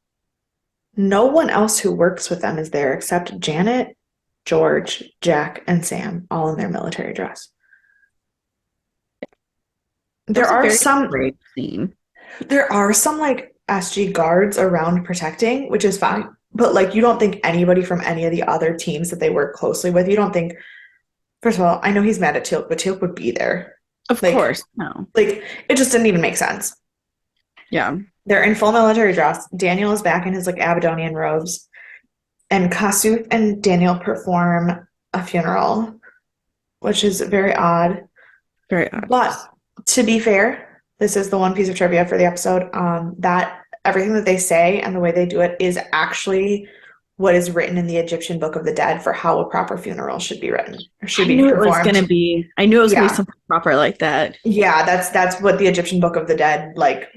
No one else who works with them is there except Janet, George, Jack, and Sam, all in their military dress. There are some like SG guards around protecting, which is fine. But like you don't think anybody from any of the other teams that they work closely with, you don't think, first of all, I know he's mad at Teal'c, but Teal'c would be there. Of course. No. Like it just didn't even make sense. Yeah. They're in full military dress. Daniel is back in his like Abydonian robes. And Kasuf and Daniel perform a funeral, which is very odd. Very odd. But to be fair, this is the one piece of trivia for the episode, that everything that they say and the way they do it is actually what is written in the Egyptian Book of the Dead for how a proper funeral should be written or should I be knew it was performed. gonna be. I knew it was gonna be Yeah. something proper like that. Yeah, that's what the Egyptian Book of the Dead like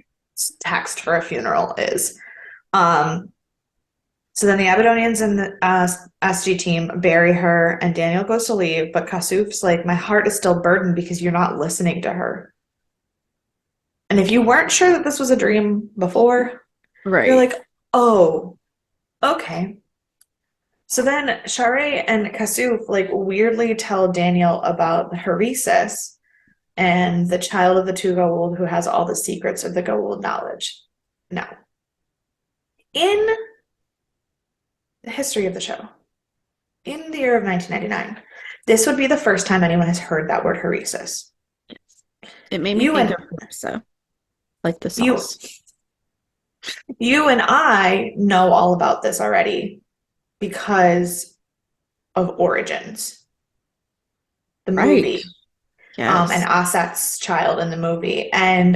text for a funeral is. Um, so then the Abydonians and the SG team bury her, and Daniel goes to leave, but Kasuf's like, my heart is still burdened because you're not listening to her. And if you weren't sure that this was a dream before, you're Right. like, oh, okay. So then Sha're and Kasuf like weirdly tell Daniel about the Heresis and the child of the two Goa'uld who has all the secrets of the Goa'uld knowledge. Now, in the history of the show, in the year of 1999, this would be the first time anyone has heard that word Heresis. It made me think of pizza, like the you, sauce. you and I know all about this already because of Origins, the movie. Right. Yes. And Aset's child in the movie. And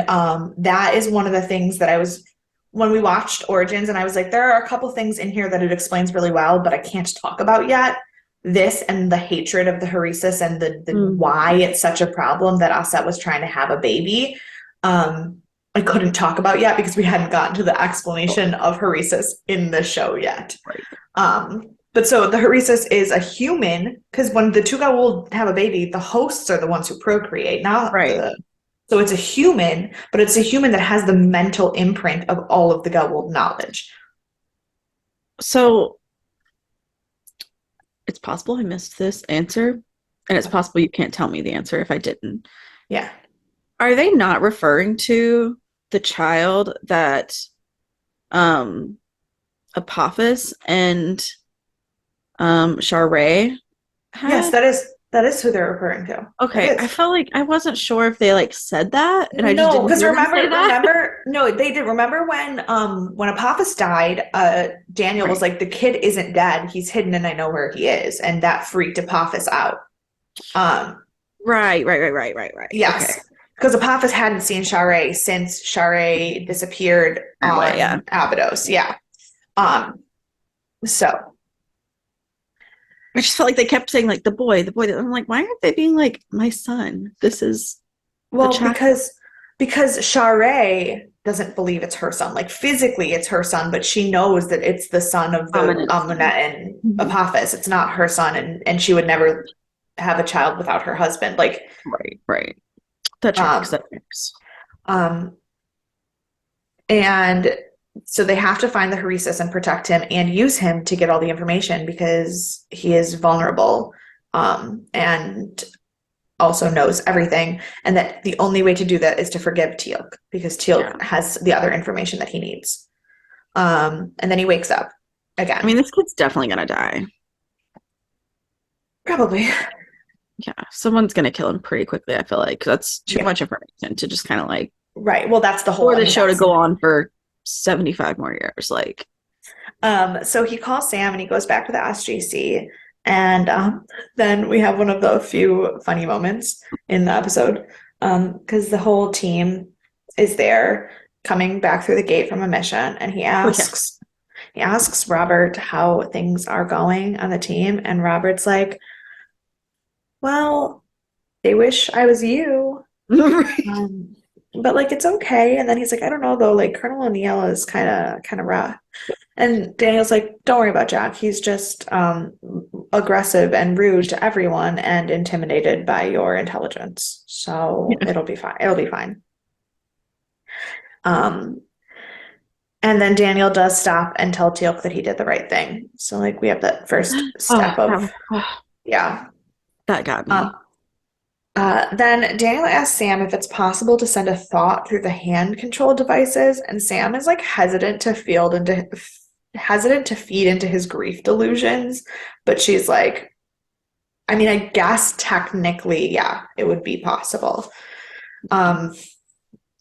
that is one of the things that I was, when we watched Origins, and I was like, there are a couple things in here that it explains really well, but I can't talk about yet. This and the hatred of the Heresis and the why it's such a problem that Aset was trying to have a baby. I couldn't talk about yet because we hadn't gotten to the explanation of Heresis in the show yet. Right. But so the Heresis is a human, because when the two Goa'uld have a baby, the hosts are the ones who procreate, not Right. So it's a human, but it's a human that has the mental imprint of all of the Goa'uld knowledge. So it's possible I missed this answer, and it's possible you can't tell me the answer if I didn't. Yeah. Are they not referring to the child that Apophis and Sha're had? Yes, that is who they're referring to. Okay, I felt like I wasn't sure if they like said that, and I just didn't because hear them say that. remember, no, they did. Remember when Apophis died, Daniel was like, the kid isn't dead, he's hidden, and I know where he is, and that freaked Apophis out. Right. Yes. Okay. Because Apophis hadn't seen Sha're since Sha're disappeared on Abydos. Yeah. So I just felt like they kept saying like the boy. I'm like, why aren't they being like my son? This is because Sha're doesn't believe it's her son. Like physically it's her son, but she knows that it's the son of the Amunet and Apophis. It's not her son, and she would never have a child without her husband. Like right. That tracks. And so they have to find the Heresis and protect him and use him to get all the information because he is vulnerable, and also knows everything. And that the only way to do that is to forgive Teal'c because Teal'c has the other information that he needs. And then he wakes up again. I mean, this kid's definitely gonna die. Probably. Yeah, someone's gonna kill him pretty quickly. I feel like that's too much information to just kind of like. Right. Well, that's the whole. For the show to go on for 75 more years, like. So he calls Sam and he goes back to the SGC, and then we have one of the few funny moments in the episode, because the whole team is there coming back through the gate from a mission, and he asks Robert how things are going on the team, and Robert's like, well, they wish I was you. But like it's okay. And then he's like, I don't know though, like Colonel O'Neill is kind of rough. And Daniel's like, don't worry about Jack. He's just aggressive and rude to everyone and intimidated by your intelligence. So it'll be fine. It'll be fine. And then Daniel does stop and tell Teal'c that he did the right thing. So like we have that first step that got me. Then Daniel asks Sam if it's possible to send a thought through the hand control devices, and Sam is like hesitant to feed into his grief delusions, but she's like, I mean, I guess technically, yeah, it would be possible. And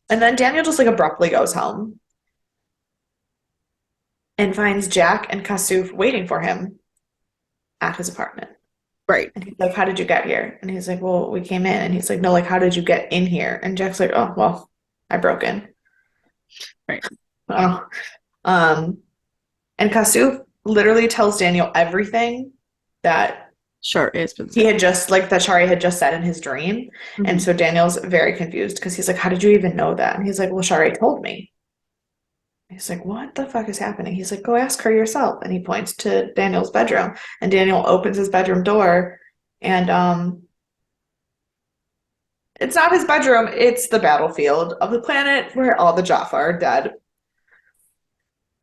then Daniel just like abruptly goes home and finds Jack and Kasuf waiting for him at his apartment. Right. And he's like, how did you get here? And he's like, well, we came in. And he's like, no, like, how did you get in here? And Jack's like, oh, well, I broke in. Right. Oh. And Kasuf literally tells Daniel everything that Sure, it's been he said. had just, like, that Shari had just said in his dream. And Mhm. so Daniel's very confused because he's like, how did you even know that? And he's like, well, Shari told me. He's like, what the fuck is happening? He's like, go ask her yourself. And he points to Daniel's bedroom. And Daniel opens his bedroom door. And it's not his bedroom, it's the battlefield of the planet where all the Jaffa are dead.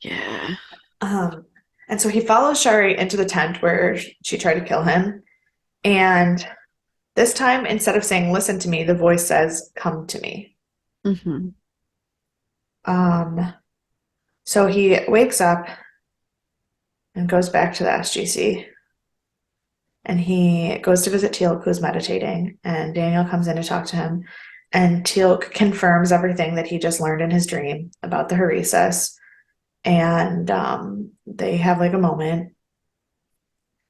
Yeah. Um, and so he follows Shari into the tent where she tried to kill him. And this time, instead of saying, listen to me, the voice says, come to me. Hmm. Um, so he wakes up and goes back to the SGC. And he goes to visit Teal'c, who's meditating. And Daniel comes in to talk to him. And Teal'c confirms everything that he just learned in his dream about the Heresis. And they have like a moment.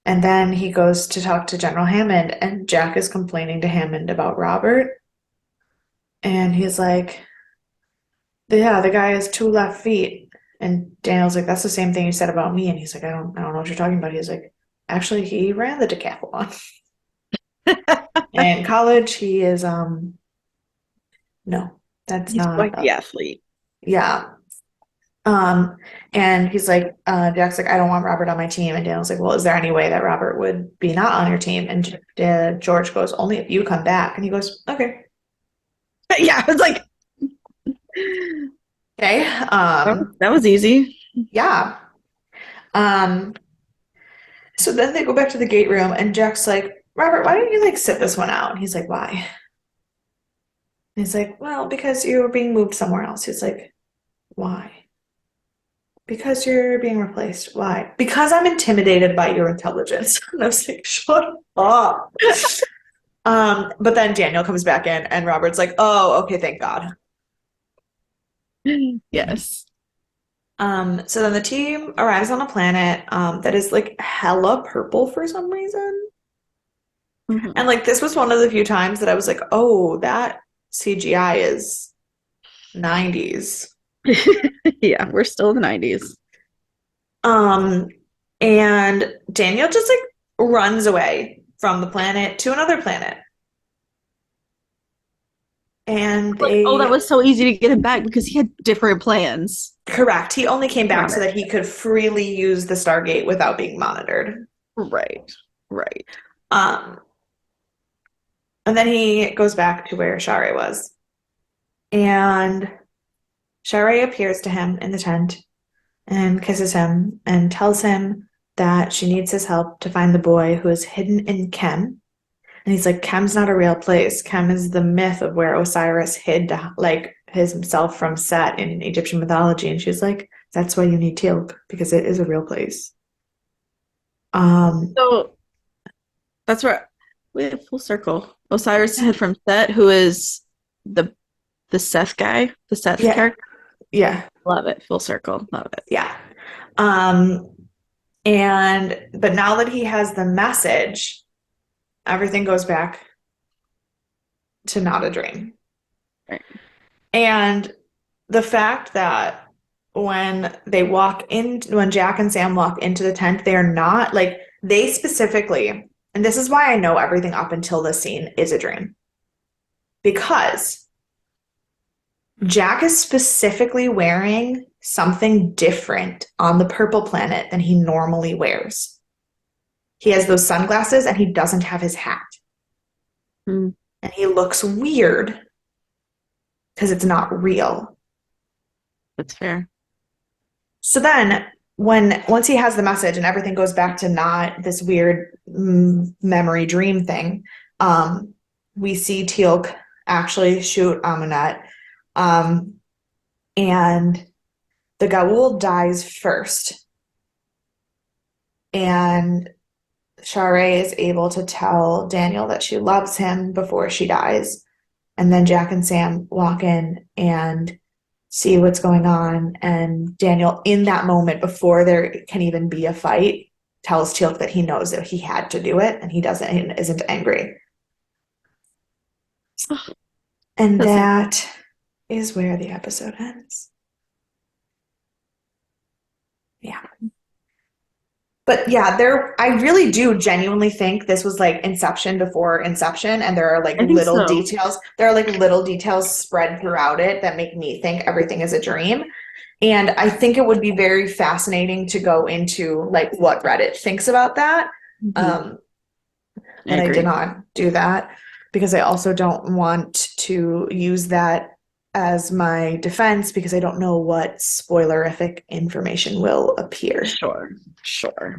And then he goes to talk to General Hammond, and Jack is complaining to Hammond about Robert. And he's like, yeah, the guy has two left feet. And Daniel's like, that's the same thing you said about me. And he's like, I don't know what you're talking about. He's like, actually, he ran the decathlon. In college, he is, no, that's He's not, quite the athlete. yeah. Um, and he's like, Jack's like, I don't want Robert on my team. And Daniel's like, well, is there any way that Robert would be not on your team? And George goes, only if you come back. And he goes, okay. Yeah, it's like Okay. that was easy. Yeah. Um, so then they go back to the gate room and Jack's like, Robert, why don't you like sit this one out? And he's like, why? And he's like, well, because you were being moved somewhere else. He's like, why? Because you're being replaced. Why? Because I'm intimidated by your intelligence. And I was like, shut up. But then Daniel comes back in and Robert's like, oh, okay, thank God. Yes. So then the team arrives on a planet that is like hella purple for some reason. And Mhm. like this was one of the few times that I was like, oh, that CGI is 90s. Yeah, we're still in the 90s. Um, and Daniel just like runs away from the planet to another planet. And Like, oh, that they, was so easy to get him back because he had different plans. correct, he only came back Got so it. that he could freely use the Stargate without being monitored. Right. Right. Um, and then he goes back to where Shari was. And Shari appears to him in the tent and kisses him and tells him that she needs his help to find the boy who is hidden in Kem. And he's like, Kem's not a real place. Kem is the myth of where Osiris hid like himself from Set in Egyptian mythology. And she's like, that's why you need Teal'c, because it is a real place. Um, So that's where we have full circle. Osiris had from Set, who is the the Seth guy, the Seth yeah, character. yeah, Love it. Full circle. Love it. yeah. Um, but now that he has the message, everything goes back to not a dream. Right. And the fact that when Jack and Sam walk into the tent, they are not like, they specifically, and this is why I know everything up until this scene is a dream, because Jack is specifically wearing something different on the purple planet than he normally wears. He has those sunglasses and he doesn't have his hat. Mm, And he looks weird because it's not real. that's fair. So then, once he has the message and everything goes back to not this weird memory dream thing, we see Teal'c actually shoot Amunet, um, and the Gaul dies first, and Sha're is able to tell Daniel that she loves him before she dies, and then Jack and Sam walk in and see what's going on. And Daniel, in that moment, before there can even be a fight, tells Teal'c that he knows that he had to do it and he doesn't and isn't angry. And That's it. that is where the episode ends. Yeah. But yeah, I really do genuinely think this was like Inception before Inception, and there are like I think little so. details. There are like little details spread throughout it that make me think everything is a dream. And I think it would be very fascinating to go into like what Reddit thinks about that. Mhm. Um, I but I did agree. not do that because I also don't want to use that as my defense because I don't know what spoilerific information will appear. Sure, sure.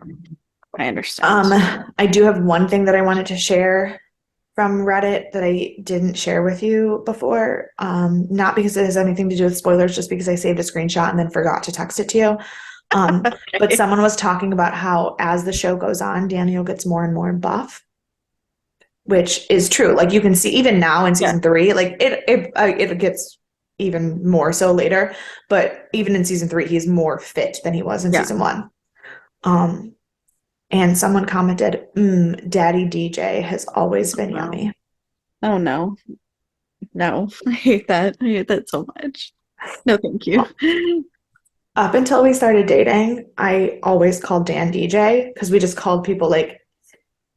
I Um, understand. I do have one thing that I wanted to share from Reddit that I didn't share with you before. Not because it has anything to do with spoilers, just because I saved a screenshot and then forgot to text it to you. But Okay. someone was talking about how as the show goes on, Daniel gets more and more buff, which is true. Like you can see even now in Yeah, season three, like it gets even more so later. But even in season three, he's more fit than he was in yeah. season one. Um, and someone commented, Daddy DJ has always been No. yummy. Oh no. No. I hate that. I hate that so much. No, thank you. Up until we started dating, I always called Dan DJ because we just called people like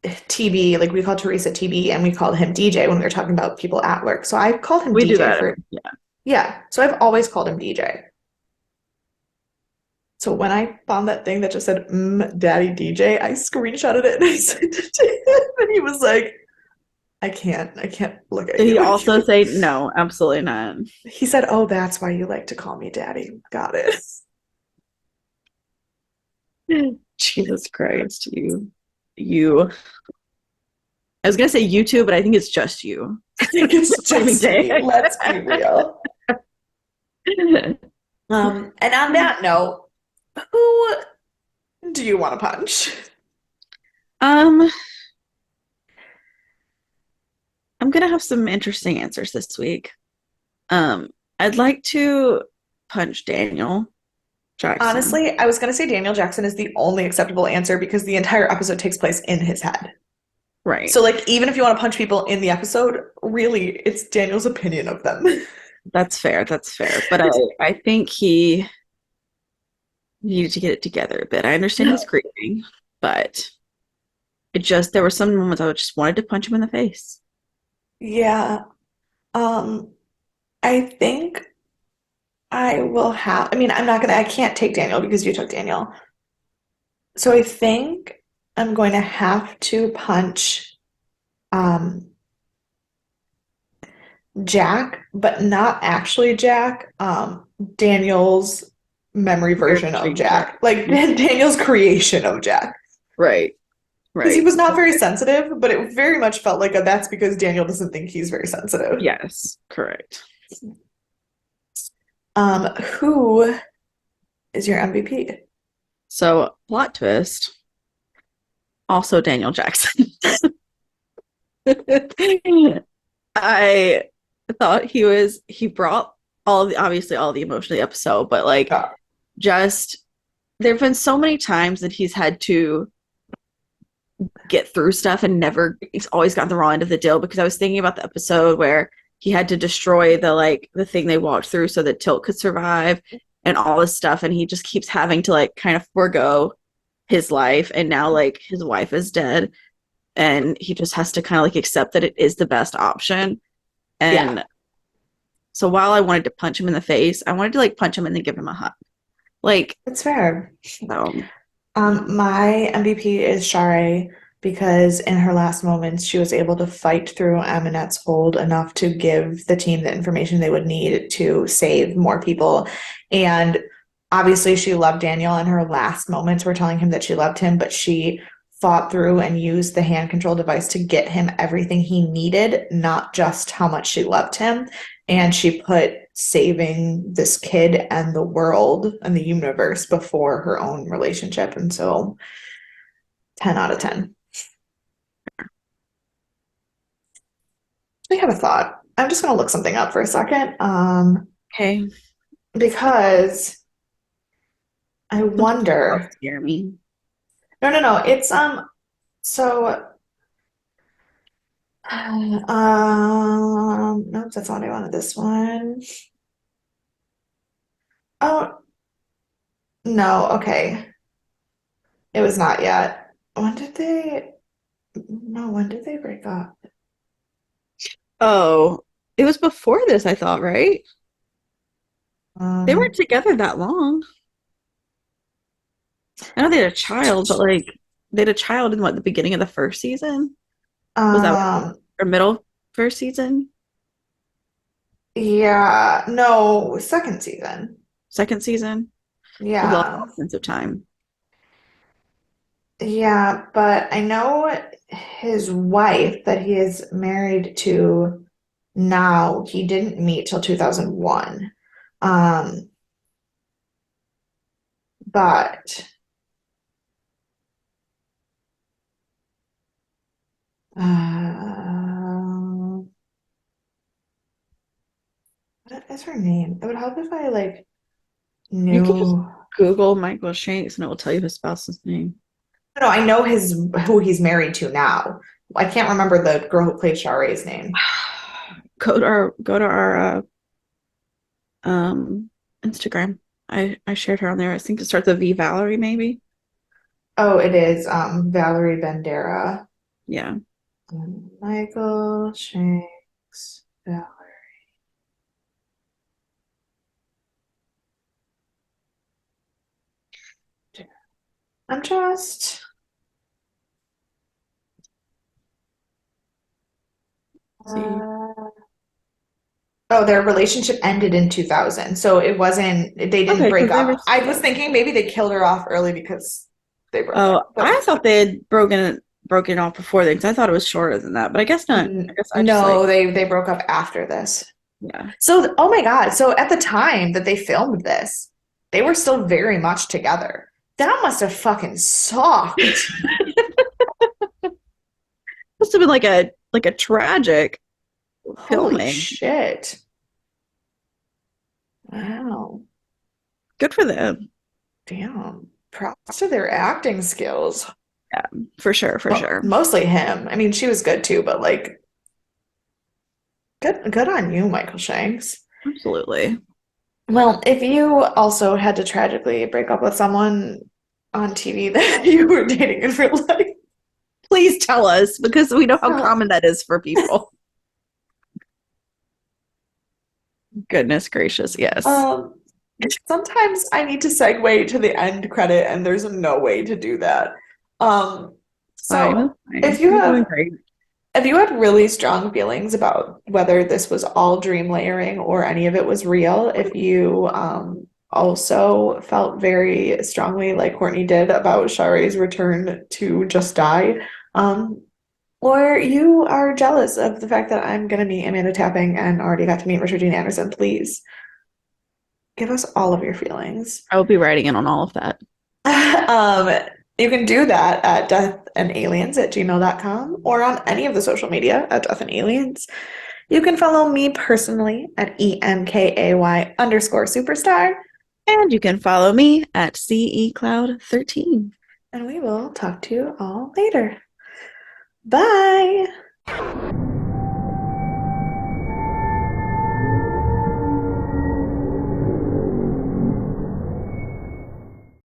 TB, like we called Teresa TB and we called him DJ when we were talking about people at work. So I called him We do DJ that. for, Yeah. yeah. So I've always called him DJ. So when I found that thing that just said, Daddy DJ, I screenshotted it and I sent it to him. And he was like, I can't look at Did he you. also say no? Absolutely not. He said, oh, that's why you like to call me Daddy. Got it. Jesus Christ, you. I was gonna say you too, but I think it's just you. I think it's Every just day. me. Let's be real. And on that note, who do you want to punch? um, I'm gonna have some interesting answers this week. I'd like to punch Daniel Jackson. Honestly, I was going to say Daniel Jackson is the only acceptable answer because the entire episode takes place in his head. Right. So, like, even if you want to punch people in the episode, really, it's Daniel's opinion of them. That's fair. That's fair. But I think he needed to get it together a bit. I understand he's grieving, but there were some moments I just wanted to punch him in the face. Yeah. Um, I think I will have, I mean, I can't take Daniel because you took Daniel. So I think I'm going to have to punch um Jack, but not actually Jack. Daniel's memory Weird version of dream Jack. Jack, like Daniel's creation of Jack, Right. because he Right. was not very sensitive, but it very much felt like that's because Daniel doesn't think he's very sensitive. Yes. Correct. Who is your MVP? So plot twist. Also Daniel Jackson. I thought he brought obviously all the emotion of the episode, but like Yeah. just there have been so many times that he's had to get through stuff and he's always gotten the wrong end of the deal, because I was thinking about the episode where he had to destroy the thing they walked through so that Tilt could survive and all this stuff, and he just keeps having to like kind of forego his life, and now like his wife is dead and he just has to kind of like accept that it is the best option. Yeah, And so while I wanted to punch him in the face, I wanted to like punch him and then give him a hug. Like, that's fair. so My MVP is Sha're because in her last moments, she was able to fight through Aminette's hold enough to give the team the information they would need to save more people. And obviously, she loved Daniel, and her last moments were telling him that she loved him, but she fought through and used the hand control device to get him everything he needed, not just how much she loved him. And she put saving this kid and the world and the universe before her own relationship. And so 10 out of 10. I have a thought. I'm just going to look something up for a second. okay. Because I Don't wonder. scare me. No, no, no. It's so nope, that's not what I wanted. This one. Oh, no, okay. It was not yet. When did they? No, when did they break up? Oh, it was before this, I thought, right? They weren't Um, together that long. I know they had a child, but like they had a child in what, the beginning of the first season? Was that um, or middle first season? yeah, no, second season. Second season? I've lost Yeah, all sense of time. yeah, but I know his wife that he is married to now, he didn't meet till 2001. Um, but uh, what is her name? It would help if I like You could just knew. Google Michael Shanks and it will tell you his spouse's name. No, I know his who he's married to now. I can't remember the girl who played Share's name. Go to our Instagram. I shared her on there. I think it starts with V Valerie, maybe. Oh, it is Valerie Bandera. Yeah. Michael Shanks. I'm just See. uh, oh, their relationship ended in 2000. So it wasn't they didn't Okay, break because they were up. I was thinking maybe they killed her off early because they broke oh, up. I But thought they had broken off before then because I thought it was shorter than that, but I guess not. I guess I just like no, they broke up after this. yeah. So, oh my God. So at the time that they filmed this, they were still very much together. That must have fucking sucked. Must have been like a tragic Holy filming. shit. Wow. Good for them. Damn. Props to their acting skills. Yeah, for sure, for Well, sure. mostly him. I mean, she was good too, but like, good on you, Michael Shanks. Absolutely. Well, if you also had to tragically break up with someone on TV that you were dating in real life, Please tell us because we know how tell, common that is for people. Goodness gracious, yes. um, sometimes I need to segue to the end credit, and there's no way to do that. It's fine. So It's fine. if you You're doing have great. if you had really strong feelings about whether this was all dream layering or any of it was real, if you also felt very strongly like Courtney did about Share's return to Just Die, um, or you are jealous of the fact that I'm gonna meet Amanda Tapping and already got to meet Richard Dean Anderson, please give us all of your feelings. I will be writing in on all of that. Um, you can do that at deathandaliens@gmail.com or on any of the social media at deathandaliens. You can follow me personally at EMKAY_superstar, And you can follow me at CECloud13. and we will talk to you all later. Bye.